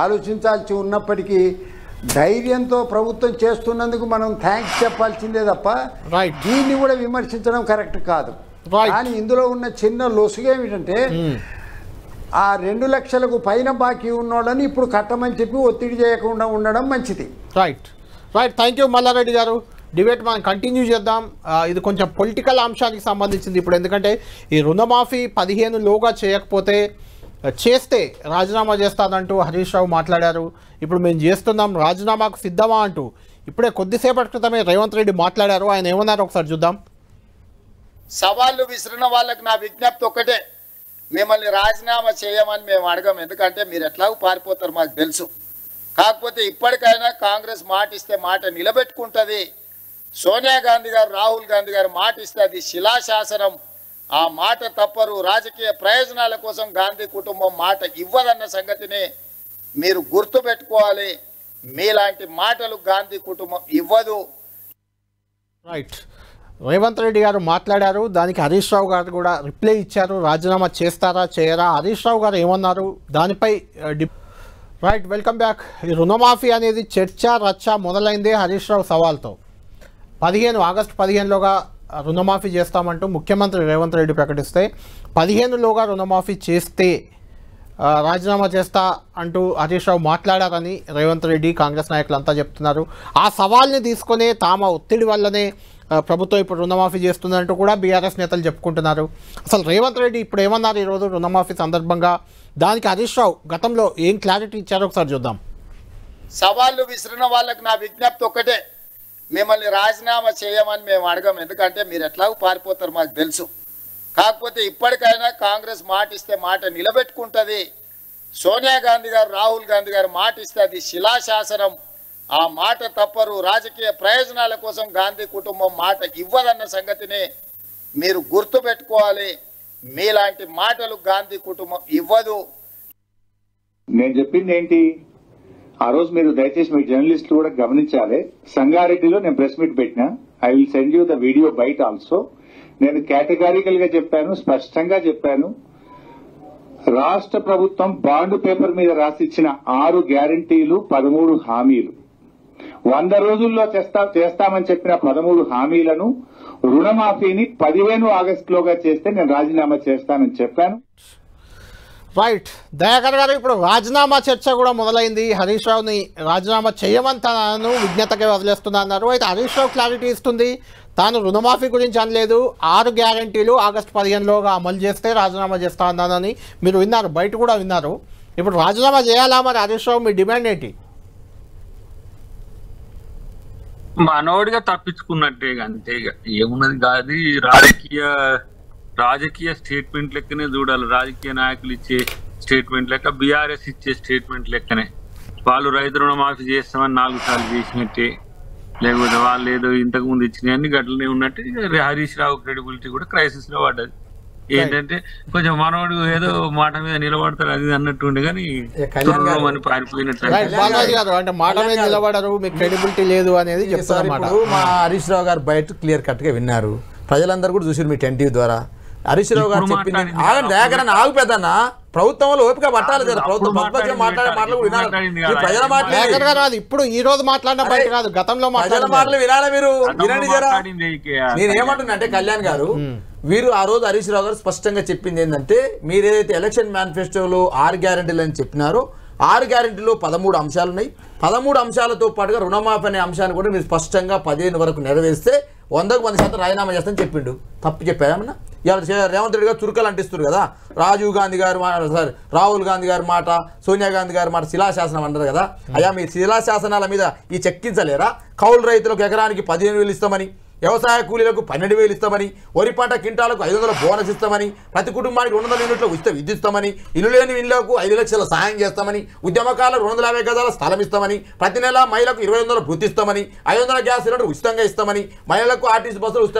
ఆలోచించాల్సి ఉన్నప్పటికీ ధైర్యంతో ప్రభుత్వం చేస్తున్నందుకు మనం థ్యాంక్స్ చెప్పాల్సిందే తప్ప దీన్ని కూడా విమర్శించడం కరెక్ట్ కాదు. కానీ ఇందులో ఉన్న చిన్న లొసుగు ఏమిటంటే ఆ 2 లక్షలకు పైన బాకీ ఉన్నోళ్ళని ఇప్పుడు కట్టమని చెప్పి ఒత్తిడి చేయకుండా ఉండడం మంచిది. రైట్. థ్యాంక్ యూ మల్లారెడ్డి గారు. డిబేట్ మనం కంటిన్యూ చేద్దాం. ఇది కొంచెం పొలిటికల్ అంశానికి సంబంధించింది ఇప్పుడు, ఎందుకంటే ఈ రుణమాఫీ 15లోగా చేయకపోతే చేస్తే రాజీనామా చేస్తానంటూ హరీష్ రావు మాట్లాడారు. ఇప్పుడు మేము చేస్తున్నాం, రాజీనామాకు సిద్ధమా అంటూ ఇప్పుడే కొద్దిసేపటి క్రితమే రేవంత్ రెడ్డి మాట్లాడారు. ఆయన ఏమన్నారు ఒకసారి చూద్దాం. సవాళ్ళు విసిరిన వాళ్ళకి నా విజ్ఞప్తి ఒక్కటే, మిమ్మల్ని రాజీనామా చేయమని మేము అడగం, ఎందుకంటే మీరు ఎట్లాగూ పారిపోతారు మాకు తెలుసు. కాకపోతే ఇప్పటికైనా కాంగ్రెస్ మాట ఇస్తే మాట నిలబెట్టుకుంటుంది. సోనియా గాంధీ గారు, రాహుల్ గాంధీ గారు మాట ఇస్తే అది శిలాశాసనం, ఆ మాట తప్పరు. రాజకీయ ప్రయోజనాల కోసం గాంధీ కుటుంబం మాట ఇవ్వదన్న సంగతిని మీరు గుర్తుపెట్టుకోవాలి. మీలాంటి మాటలు గాంధీ కుటుంబం ఇవ్వదు. రైట్, రేవంత్ రెడ్డి గారు మాట్లాడారు, దానికి హరీష్ రావు గారు కూడా రిప్లై ఇచ్చారు. రాజీనామా చేస్తారా చేయరా, హరీష్ రావు గారు ఏమన్నారు దానిపై రైట్. Welcome back. ఈ రుణమాఫీ అనేది చర్చ రచ్చ మొదలైందే హరీష్ రావు సవాల్తో. ఆగస్టు 15లోగా రుణమాఫీ చేస్తామంటూ ముఖ్యమంత్రి రేవంత్ రెడ్డి ప్రకటిస్తే 15లోగా రుణమాఫీ చేస్తే రాజీనామా చేస్తా అంటూ హరీష్ రావు మాట్లాడారని రేవంత్ రెడ్డి కాంగ్రెస్ నాయకులంతా చెప్తున్నారు. ఆ సవాల్ని తీసుకునే తామ ఒత్తిడి వల్లనే ప్రభుత్వం ఇప్పుడు రుణమాఫీ చేస్తుందంటూ కూడా బీఆర్ఎస్ నేతలు చెప్పుకుంటున్నారు. అసలు రేవంత్ రెడ్డి ఇప్పుడు ఏమన్నారు ఈరోజు రుణమాఫీ సందర్భంగా, దానికి హరీష్ రావు గతంలో ఏం క్లారిటీ ఇచ్చారో ఒకసారి చూద్దాం. సవాళ్ళు విసిరిన వాళ్ళకి నా విజ్ఞప్తి ఒక్కటే, మిమ్మల్ని రాజీనామా చేయమని మేము అడగం, ఎందుకంటే మీరు ఎట్లాగూ పారిపోతారు మాకు తెలుసు. కాకపోతే ఇప్పటికైనా కాంగ్రెస్ మాట ఇస్తే మాట నిలబెట్టుకుంటుంది. సోనియా గాంధీ గారు, రాహుల్ గాంధీ గారు మాట ఇస్తే అది శిలాశాసనం, ఆ మాట తప్పరు. రాజకీయ ప్రయోజనాల కోసం గాంధీ కుటుంబం మాట ఇవ్వదన్న సంగతిని మీరు గుర్తుపెట్టుకోవాలి. మీలాంటి మాటలు గాంధీ కుటుంబం ఇవ్వదు. నేను చెప్పింది ఏంటి, ఆ రోజు మీరు దయచేసి మీ జర్నలిస్టులు కూడా గమనించాలి. సంగారెడ్డిలో నేను ప్రెస్ మీట్ పెట్టినా, I will send you the video byte also. నేను కేటగారికల్ గా చెప్పాను, స్పష్టంగా చెప్పాను, రాష్ట్ర ప్రభుత్వం బాండ్ పేపర్ మీద రాసిచ్చిన 6 గ్యారంటీలు 13 హామీలు, 100 రోజుల్లో చేస్తామని చెప్పిన 13 హామీలను రుణమాఫీని 15 ఆగస్టులోగా చేస్తే నేను రాజీనామా చేస్తానని చెప్పాను. రైట్, దయాకర్ గారు, ఇప్పుడు రాజీనామా చర్చ కూడా మొదలైంది. హరీష్ రావుని రాజీనామా చేయమంటాను, విజ్ఞతగా వదిలేస్తున్నా అన్నారు. అయితే హరీష్ రావు క్లారిటీ ఇస్తుంది, తాను రుణమాఫీ గురించి అనలేదు, 6 గ్యారంటీలు ఆగస్టు 15లోగా అమలు చేస్తే రాజీనామా చేస్తా అన్నానని మీరు విన్నారు, బయట కూడా విన్నారు. ఇప్పుడు రాజీనామా చేయాలా మరి హరీష్ రావు, మీ డిమాండ్ ఏంటి? మనోడిగా తప్పించుకున్నట్టే, అంతే ఇక ఏమున్నది కాదు. రాజకీయ స్టేట్మెంట్ లెక్కనే చూడాలి. రాజకీయ నాయకులు ఇచ్చే స్టేట్మెంట్ లెక్క, బీఆర్ఎస్ ఇచ్చే స్టేట్మెంట్ లెక్కనే. వాళ్ళు రైతు రుణమాఫీ చేస్తామని 4 సార్లు చేసినట్టే, లేకపోతే వాళ్ళు ఏదో ఇంతకు ముందు ఇచ్చినవన్నీ గట్లనే ఉన్నట్టు. హరీష్ రావు క్రెడిబిలిటీ కూడా క్రైసిస్ లో పడ్డది. ఏంటంటే కొంచెం మనోడు ఏదో మాట మీద నిలబడతారు అది అన్నట్టు ఉండే, కానీ పారిపోయినట్టు. అంటే మాట మీద నిలబడరు, మీకు క్రెడిబిలిటీ లేదు అనేది చెప్తారు. మా హరీష్ రావు గారు బయట క్లియర్ కట్ గా విన్నారు, ప్రజలందరూ కూడా చూసారు మీ 10 TV ద్వారా. హరీష్ రావు గారు చెప్పింది దయాకరణ ఆగు పెద్దన్న, ప్రభుత్వంలో ఓపిక పట్టాలి కదా, ప్రభుత్వం మాట్లాడే మాటలు ప్రజల మాటలు ఇప్పుడు ఈ రోజు మాట్లాడిన బయట కాదు, గతంలో ప్రజల మాటలు వినాలి మీరు, వినండి జరా. నేనేమంటున్నా అంటే కళ్యాణ్ గారు, వీరు ఆ రోజు హరీష్ రావు గారు స్పష్టంగా చెప్పింది ఏంటంటే, మీరు ఏదైతే ఎలక్షన్ మేనిఫెస్టోలో 6 గ్యారెంటీలు అని చెప్పినారో, 6 గ్యారెంటీలో 13 అంశాలు ఉన్నాయి. 13 అంశాలతో పాటుగా రుణమాఫీ అనే అంశాన్ని కూడా మీరు స్పష్టంగా 15 వరకు నెరవేరిస్తే 100% రాజీనామా చేస్తానని చెప్పిండు. తప్పు చెప్పామన్నా? ఇవాళ రేవంత్ రెడ్డి గారు చురుకలు అంటిస్తున్నారు కదా, రాహుల్ గాంధీ గారి మాట, సోనియా గాంధీ గారి మాట శిలాశాసనం అంటారు కదా. అయ్యా మీ శిలాశాసనాల మీద ఈ చెక్కించలేరా? కౌలు రైతులకు ఎకరానికి 15,000 ఇస్తామని, వ్యవసాయ కూలీలకు 12,000 ఇస్తామని, వరి పంట కింటాలకు 500 బోనస్ ఇస్తామని, ప్రతి కుటుంబానికి 200 యూనిట్ల ఉచిత విద్యుత్ ఇస్తామని, ఇల్లు లేని ఇళ్లకు 5 లక్షల సాయం చేస్తామని, ఉద్యమకాలకు 250 గజాల స్థలం ఇస్తామని, ప్రతి నెల మహిళలకు 2,500 వృత్తి ఇస్తామని, 500 గ్యాస్ సిలిండర్ ఉచితంగా ఇస్తామని, మహిళలకు ఆర్టీసీ బస్సులు ఉచిత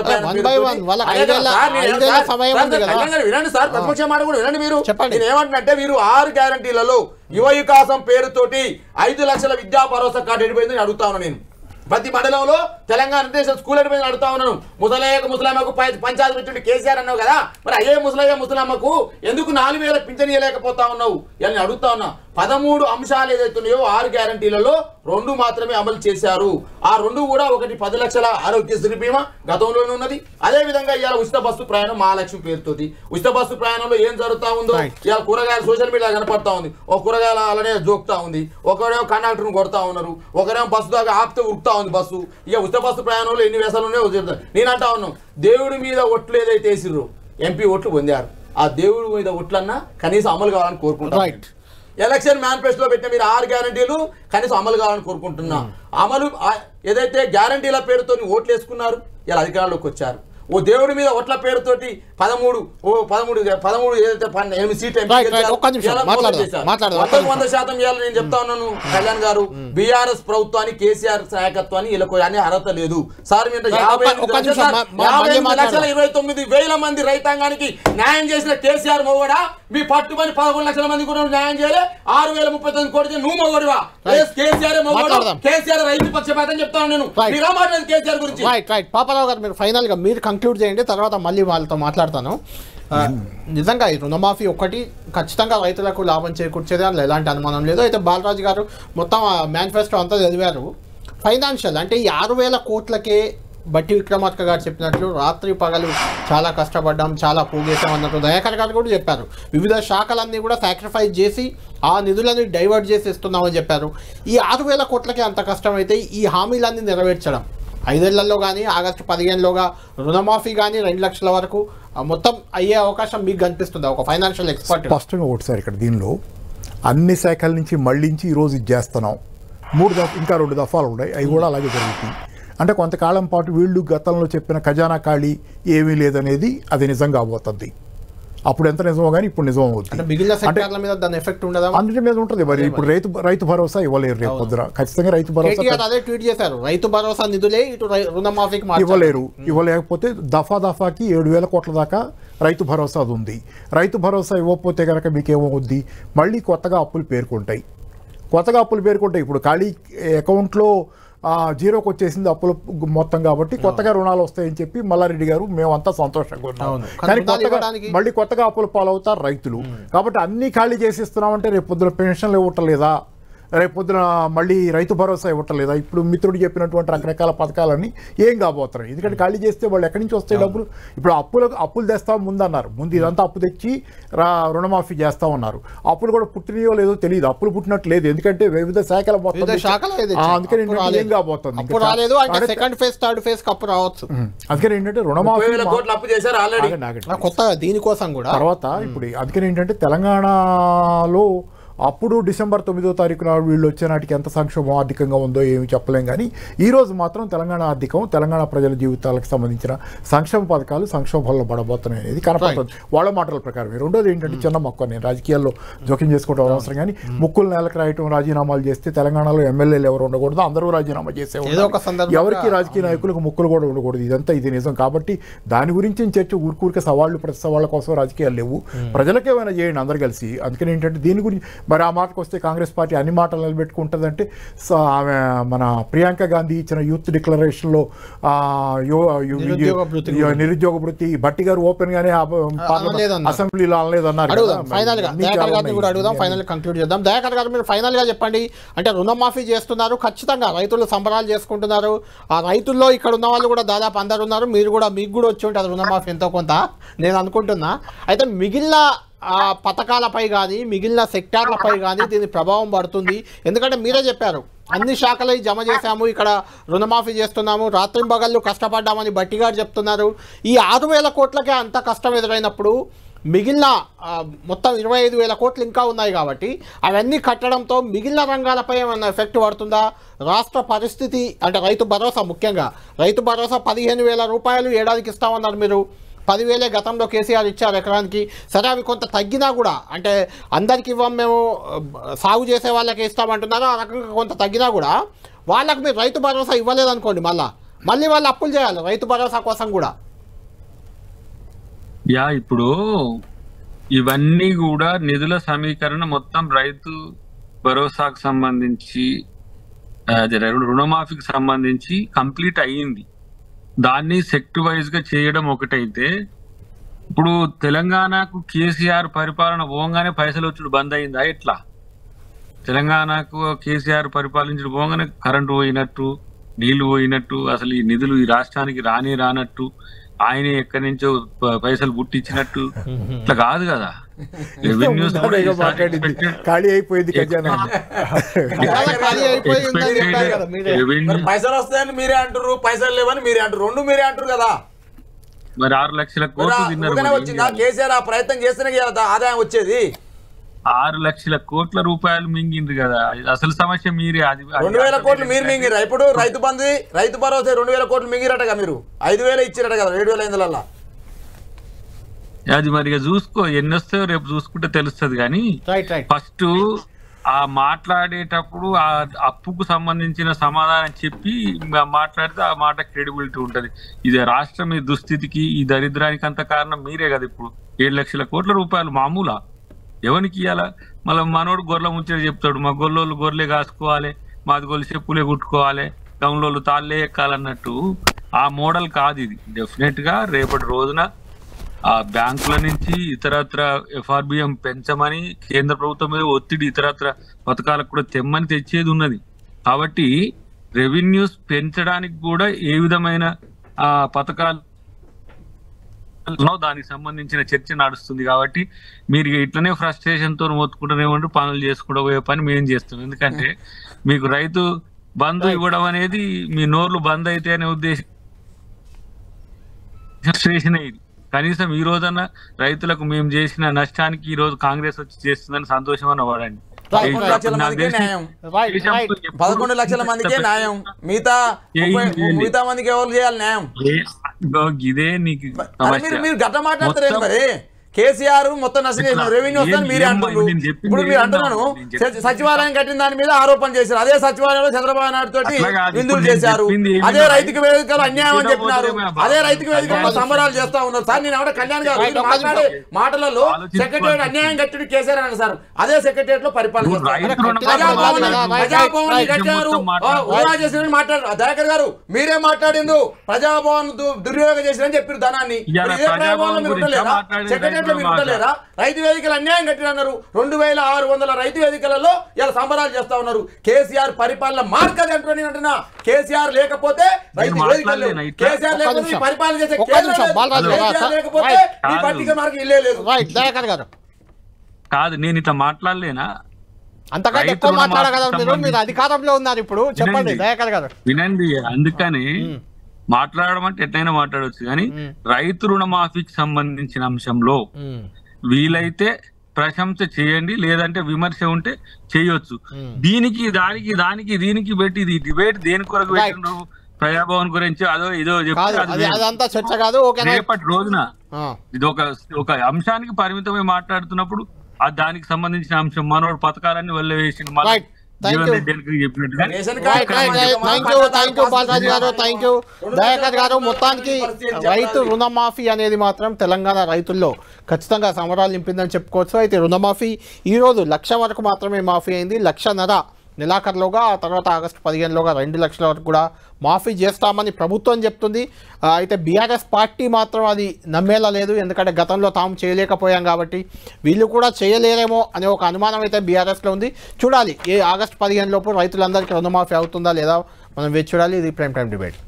వినండి సార్, ప్రతిపక్ష మాట కూడా వినండి మీరు. నేను ఏమంటున్నంటే, మీరు 6 గ్యారంటీలలో యువ వికాసం పేరుతోటి 5 లక్షల విద్యా భరోసా కార్డు ఎడిపోయిందని అడుగుతా ఉన్నాను నేను. ప్రతి మండలంలో తెలంగాణ స్కూల్ ఎడిపోయిందని అడుగుతా ఉన్నాను. ముసలమ్మకు పంచాయతీ పెట్టిండి కేసీఆర్ అన్నావు కదా, మరి అయ్యే ముసలమ్మకు ఎందుకు 4,000 పింఛన్ ఇవ్వలేకపోతా ఉన్నావు అని అడుగుతా ఉన్నా. 13 అంశాలు ఏదైతే ఉన్నాయో 6 గ్యారంటీలలో 2 మాత్రమే అమలు చేశారు. ఆ 2 కూడా ఒకటి 10 లక్షల ఆరోగ్యశ్రీ బీమా గతంలోనే ఉన్నది. అదే విధంగా ఇవాళ ఉచిత బస్సు ప్రయాణం మహాలక్ష్మి పేరుతోటి ఉచిత బస్సు ప్రయాణంలో ఏం జరుగుతా ఉందో ఇవాళ కూరగాయలు సోషల్ మీడియా కనపడతా ఉంది. ఒక కూరగాయల అలానే జోక్తా ఉంది, ఒకరేమో కండక్టర్ను కొడతా ఉన్నారు, ఒకరేమో బస్సు దాకా ఆపితే ఉరుకుతా ఉంది బస్సు. ఇక ఉచిత బస్సు ప్రయాణంలో ఎన్ని వేసాలు ఉన్నాయో నేను అంటా ఉన్నాను, దేవుడి మీద ఒట్లు ఏదైతే వేసిర్రో ఎంపీ ఓట్లు పొందారు, ఆ దేవుడి మీద ఒట్లన్నా కనీసం అమలు కావాలని కోరుకుంటారు. ఎలక్షన్ మేనిఫెస్టోలో పెట్టిన మీరు 6 గ్యారంటీలు కనీసం అమలు కావాలని కోరుకుంటున్నా. అమలు ఏదైతే గ్యారంటీల పేరుతో ఓట్లు వేసుకున్నారు, ఇలా అధికారంలోకి వచ్చారు. ఓ దేవుడి మీద ఓట్ల పేరుతోటి 13 ఏదైతే 8 సీట్లు 100% ఇవాళ నేను చెప్తా ఉన్నాను కళ్యాణ్ గారు, బీఆర్ఎస్ ప్రభుత్వాన్ని కేసీఆర్ నాయకత్వాన్ని వీళ్ళకు అనే అర్హత లేదు సార్. 58,29,000 మంది రైతాంగానికి న్యాయం చేసిన కేసీఆర్ మొగడా, మీ పట్టుబడి 11 లక్షల మంది కూడా న్యాయం చేయలే. 6,039 కోట్లు నువ్వు మొగడువా? కేసీఆర్ మొగడు, కేసీఆర్ రైతు పక్షపాతం చెప్తాను నేను. మీరు మాట్లాడేది కేసీఆర్ గురించి. పాపారావు గారు మీరు ఫైనల్ గా మీరు కంక్లూడ్ చేయండి, తర్వాత మళ్ళీ వాళ్ళతో మాట్లాడతాను. నిజంగా ఈ రుణమాఫీ ఒక్కటి ఖచ్చితంగా రైతులకు లాభం చేకూర్చేది, అందులో ఎలాంటి అనుమానం లేదు. అయితే బాలరాజు గారు మొత్తం మేనిఫెస్టో అంతా చదివారు. ఫైనాన్షియల్ అంటే ఈ 6,000 కోట్లకే బట్టి విక్రమార్క గారు చెప్పినట్లు రాత్రి పగలు చాలా కష్టపడ్డాం, చాలా పోగేసాం అన్నట్టు దయాకర్ గారు కూడా చెప్పారు. వివిధ శాఖలన్నీ కూడా సాక్రిఫైస్ చేసి ఆ నిధులని డైవర్ట్ చేసి ఇస్తున్నామని చెప్పారు. ఈ 6,000 కోట్లకే అంత కష్టమైతే ఈ హామీలన్నీ నెరవేర్చడం 5 ఏళ్లలో కానీ ఆగస్టు 15లోగా రుణమాఫీ కానీ 2 లక్షల వరకు మొత్తం అయ్యే అవకాశం మీకు కనిపిస్తుంది ఒక ఫైనాన్షియల్ ఎక్స్పర్ట్? స్పష్టంగా ఒకటిసారి ఇక్కడ దీనిలో అన్ని శాఖల నుంచి మళ్ళించి ఈరోజు ఇది చేస్తున్నాం. 3 ఇంకా 2 దఫాలు ఉన్నాయి, అవి కూడా అలాగే జరుగుతుంది. అంటే కొంతకాలం పాటు వీళ్ళు గతంలో చెప్పిన ఖజానా ఖాళీ ఏమీ లేదనేది అది నిజం కాబోతుంది. అప్పుడు ఎంత నిజమో కానీ ఇప్పుడు నిజం అవుతుంది. మిగిలిన సెక్టార్ల మీద దాని ఎఫెక్ట్ ఉండదా? అన్నిటి మీద ఉంటుంది. మరి ఇప్పుడు రైతు భరోసా ఇవ్వలేరు, రేపు పొద్దున ఖచ్చితంగా రైతు భరోసా అదే ట్వీట్ చేశారు, రైతు భరోసా నిధులే ఇటు రుణమాఫీకి ఇవ్వలేరు. ఇవ్వలేకపోతే దఫాకి 7,000 కోట్ల దాకా రైతు భరోసా అది ఉంది. రైతు భరోసా ఇవ్వకపోతే కనుక మీకేమవుద్ది, మళ్ళీ కొత్తగా అప్పులు పేర్కొంటాయి. ఇప్పుడు ఖాళీ అకౌంట్లో జీరోకి వచ్చేసింది అప్పులు మొత్తం, కాబట్టి కొత్తగా రుణాలు వస్తాయని చెప్పి మల్లారెడ్డి గారు మేమంతా సంతోషంగా ఉన్నాం. కానీ మళ్ళీ కొత్తగా అప్పులు పాలవుతారు రైతులు. కాబట్టి అన్ని ఖాళీ చేసిస్తున్నామంటే రేపు పొద్దున పెన్షన్లు ఇవ్వట్లేదా, రేపు పొద్దున మళ్ళీ రైతు భరోసా ఇవ్వట్లేదా? ఇప్పుడు మిత్రుడు చెప్పినటువంటి రకరకాల పథకాలన్నీ ఏం కాబోతున్నాయి? ఎందుకంటే ఖాళీ చేస్తే వాళ్ళు ఎక్కడి నుంచి వస్తాయి డబ్బులు? ఇప్పుడు అప్పులు తెస్తాం ముందన్నారు, ముందు ఇదంతా అప్పు తెచ్చి రుణమాఫీ చేస్తా ఉన్నారు. అప్పులు కూడా పుట్టినయో లేదో తెలియదు, అప్పులు పుట్టినట్టు లేదు. ఎందుకంటే వివిధ శాఖల మొత్తం అందుకని ఏం కాబోతుంది? అందుకని ఏంటంటే రుణమాఫీ కొత్తగా దీనికోసం కూడా తర్వాత ఇప్పుడు అందుకని ఏంటంటే తెలంగాణలో అప్పుడు డిసెంబర్ 9వ తారీఖు నాడు వీళ్ళు వచ్చే నాటికి ఎంత సంక్షోభం ఆర్థికంగా ఉందో ఏమి చెప్పలేం. కానీ ఈరోజు మాత్రం తెలంగాణ ఆర్థికం, తెలంగాణ ప్రజల జీవితాలకు సంబంధించిన సంక్షేమ పథకాలు సంక్షోభంలో పడబోతున్నాయి అనేది కనపడుతుంది వాళ్ళ మాటల ప్రకారం. రెండోది ఏంటంటే చిన్న మొక్క, నేను రాజకీయాల్లో జోక్యం చేసుకోవడం అవసరం, కానీ ముక్కులు నేలకు రాయటం, రాజీనామాలు చేస్తే తెలంగాణలో ఎమ్మెల్యేలు ఎవరు ఉండకూడదు, అందరూ రాజీనామా చేసేవాళ్ళు, ఎవరికి రాజకీయ నాయకులకు ముక్కులు కూడా ఉండకూడదు. ఇది నిజం. కాబట్టి దాని గురించి చర్చ ఊరికే సవాళ్ళు ప్రతి సవాళ్ళ కోసం రాజకీయాలు లేవు, ప్రజలకేమైనా చేయండి అందరు కలిసి. అందుకని ఏంటంటే దీని గురించి మరి ఆ మాటకు వస్తే కాంగ్రెస్ పార్టీ అన్ని మాటలు నిలబెట్టుకుంటుందంటే ఆమె మన ప్రియాంక గాంధీ ఇచ్చిన యూత్ డిక్లరేషన్లో నిరుద్యోగ వృత్తి భట్టి గారు ఓపెన్ గానే అసెంబ్లీలో అనలేదన్నారు. ఫైనల్ కంక్లూడ్ చేద్దాం. దయాకర్ గారు మీరు ఫైనల్ గా చెప్పండి, అంటే రుణమాఫీ చేస్తున్నారు, ఖచ్చితంగా రైతులు సంబరాలు చేసుకుంటున్నారు, ఆ రైతుల్లో ఇక్కడ ఉన్న వాళ్ళు కూడా దాదాపు అందరు ఉన్నారు, మీకు కూడా వచ్చి ఉంటుంది రుణమాఫీ ఎంతో కొంత నేను అనుకుంటున్నా. అయితే మిగిలిన పథకాలపై కానీ మిగిలిన సెక్టార్లపై కానీ దీని ప్రభావం పడుతుంది. ఎందుకంటే మీరే చెప్పారు అన్ని శాఖలు జమ చేశాము, ఇక్కడ రుణమాఫీ చేస్తున్నాము, రాత్రింబగళ్ళు కష్టపడ్డామని బట్టి గారు చెప్తున్నారు. ఈ 6,000 కోట్లకే అంత కష్టం ఎదురైనప్పుడు మిగిలిన మొత్తం 25,000 కోట్లు ఇంకా ఉన్నాయి కాబట్టి అవన్నీ కట్టడంతో మిగిలిన రంగాలపై ఏమైనా ఎఫెక్ట్ పడుతుందా? రాష్ట్ర పరిస్థితి అంటే రైతు భరోసా, ముఖ్యంగా రైతు భరోసా 15,000 రూపాయలు ఏడాదికి ఇస్తామన్నారు మీరు, 10,000 గతంలో కేసీఆర్ ఇచ్చారు ఎకరానికి. సరే అవి కొంత తగ్గినా కూడా, అంటే అందరికి ఇవ్వం మేము సాగు చేసే వాళ్ళకి ఇస్తామంటున్నారు, ఆ రకంగా కొంత తగ్గినా కూడా వాళ్ళకు మీరు రైతు భరోసా ఇవ్వలేదనుకోండి, మళ్ళీ వాళ్ళు అప్పులు చేయాలి రైతు భరోసా కోసం కూడా. ఇప్పుడు ఇవన్నీ కూడా నిధుల సమీకరణ మొత్తం రైతు భరోసాకు సంబంధించి రుణమాఫీకి సంబంధించి కంప్లీట్ అయ్యింది. దాన్ని సెక్టర్ వైజ్ గా చేయడం ఒకటైతే, ఇప్పుడు తెలంగాణకు కేసీఆర్ పరిపాలన పోగానే పైసలు వచ్చుడు బంద్ అయిందా? ఎట్లా తెలంగాణకు కేసీఆర్ పరిపాలించిన పోగానే కరెంటు పోయినట్టు, నీళ్లు పోయినట్టు, అసలు ఈ నిధులు ఈ రాష్ట్రానికి రానట్టు, ఆయన ఎక్కడి నుంచో పైసలు పుట్టించినట్టు ఇట్లా కాదు కదా. రెవెన్యూస్ ఖాళీ అయిపోయింది ఖజానా. పైసలు వస్తాయని మీరే అంటారు, పైసలు లేవని మీరే అంటారు, రెండు మీరే అంటారు కదా. మరి 6 లక్షల కోట్లు తిన్నారు. వచ్చిందా కేసీఆర్ ఆ ప్రయత్నం చేస్తేనే కదా ఆదాయం వచ్చేది. 6 లక్షల కోట్ల రూపాయలు మింగింది కదా. అసలు సమస్య మీరే. అది 2000 కోట్లు మీరు మింగిరా. ఇప్పుడు రైతు భరోసా 2000 కోట్లు మింగిరటగా, మీరు 5000 ఇచ్చిరట కదా 7500. అది మరి చూసుకో, ఎన్ని వస్తాయో రేపు చూసుకుంటే తెలుస్తుంది. కానీ ఫస్ట్ ఆ మాట్లాడేటప్పుడు ఆ అప్పుకు సంబంధించిన సమాధానం చెప్పి మాట్లాడితే ఆ మాట క్రెడిబిలిటీ ఉంటది. ఇది రాష్ట్రం ఈ దుస్థితికి, ఈ దరిద్రానికి అంత కారణం మీరే కదా. ఇప్పుడు 7 లక్షల కోట్ల రూపాయలు మామూలా? ఎవరికి ఇవ్వాలా? మళ్ళీ మనోడు గొర్రెల ముచ్చట చెప్తాడు, మా గొర్రెలు గొర్రెలే కాసుకోవాలి, మాది గొల్లి చెప్పులే కుట్టుకోవాలి, గౌన్లోళ్ళు తాళ్ళే ఎక్కాలన్నట్టు ఆ మోడల్ కాదు ఇది. డెఫినెట్ గా రేపటి రోజున ఆ బ్యాంకుల నుంచి ఇతరత్ర FRBM పెంచమని కేంద్ర ప్రభుత్వం మీద ఒత్తిడి, ఇతరత్ర పథకాలకు కూడా తెమ్మని తెచ్చేది ఉన్నది. కాబట్టి రెవెన్యూస్ పెంచడానికి కూడా ఏ విధమైన పథకాలు దానికి సంబంధించిన చర్చ నడుస్తుంది. కాబట్టి మీరు ఇట్లనే ఫ్రస్ట్రేషన్ తో మొత్తుకుంటూనేమంటూ పనులు చేసుకుంటూ పోయే పని మేము చేస్తాం. ఎందుకంటే మీకు రైతు బంధు ఇవ్వడం అనేది మీ నోర్లు బంద్ అయితే అనే ఉద్దేశం ఫ్రస్ట్రేషన్ అయ్యింది. కనీసం ఈ రోజన్నా రైతులకు మేము చేసిన నష్టానికి ఈ రోజు కాంగ్రెస్ వచ్చి చేస్తుందని సంతోషం అన్న వాడండి. 11 లక్షల మందికే న్యాయం, మిగతా మందికి ఎవరు చేయాలి న్యాయం? ఇదే నీకు మీరు గట్ట మాట్లాడతారు మరి. కేసీఆర్ మొత్తం నష్టం చేసిన రెవెన్యూ వస్తుందని మీరే అంటున్నారు. ఇప్పుడు మీరు అంటున్నాను సచివాలయం కట్టిన దాని మీద ఆరోపణ చేశారు. అదే సచివాలయంలో చంద్రబాబు నాయుడు తోటి విందులు చేశారు. అదే రైతుకు వేదికలు అన్యాయం అని చెప్పినారు. అదే రైతుకు వేదికలో సంబరాలు చేస్తా ఉన్నారు. సార్ నేను ఎవడ కళ్యాణ్ గారు మాట్లాడే మాటలలో సెక్రటరీ అన్యాయం కట్టిన కేసీఆర్ అని సార్ అదే సెక్రటరియట్ లో పరిపాలన చేసిన మాట్లాడారు. దయాకర్ గారు మీరే మాట్లాడిండు ప్రజాభవన్ దుర్వినియోగం చేసిరని చెప్పారు ధనాన్ని. సెక్రటరీ రైతు వేదికలు అన్యాయం కట్టినన్నారు. 2600 రైతు వేదికలలో ఇలా సంబరాలు చేస్తా ఉన్నారు. కేసీఆర్ పరిపాలన మార్కది అంటున్నా. అంటున్నా కేసీఆర్ లేకపోతే రైతు వేదికలు, కేసీఆర్ లేకపోతే పరిపాలన చేసే లేకపోతే ఈ పట్టిక మార్గం ఇల్లే లేదు. కాదు నేను ఇట్లా మాట్లాడలేనా? అంతకంటే ఎక్కువ మాట్లాడగలరు. మీరు అధికారంలో ఉన్నారు ఇప్పుడు, చెప్పండి దయాకర్ గారు. వినండి, అందుకని మాట్లాడడం అంటే ఎట్లయినా మాట్లాడవచ్చు. కానీ రైతు రుణమాఫీకి సంబంధించిన అంశంలో వీలైతే ప్రశంస చేయండి, లేదంటే విమర్శ ఉంటే చేయొచ్చు. దీనికి దీనికి పెట్టి ఇది డిబేట్ దేని కొరకు పెట్టిండ్రు? ప్రజాభవన్ గురించి అదో ఇదో చెప్పి రేపటి రోజున ఇది ఒక అంశానికి పరిమితమై మాట్లాడుతున్నప్పుడు దానికి సంబంధించిన అంశం మనోడు పథకాలన్నీ వల్ల వేసిండు. దయాకర్ గారు మొత్తానికి రైతు రుణమాఫీ అనేది మాత్రం తెలంగాణ రైతుల్లో ఖచ్చితంగా సంబరాలు నింపిందని చెప్పుకోవచ్చు. అయితే రుణమాఫీ ఈరోజు 1 లక్ష వరకు మాత్రమే మాఫీ అయింది. 1.5 లక్ష నెలాఖరులోగా, ఆ తర్వాత ఆగస్టు 15లోగా 2 లక్షల వరకు కూడా మాఫీ చేస్తామని ప్రభుత్వం చెప్తుంది. అయితే బీఆర్ఎస్ పార్టీ మాత్రం అది నమ్మేలా లేదు. ఎందుకంటే గతంలో తాము చేయలేకపోయాం కాబట్టి వీళ్ళు కూడా చేయలేరేమో అనే ఒక అనుమానం అయితే బీఆర్ఎస్లో ఉంది. చూడాలి ఆగస్టు 15 లోపు రైతులందరికీ రుణమాఫీ అవుతుందా లేదా మనం వేచి చూడాలి. ఇది ప్రైమ్ టైం డిబేట్.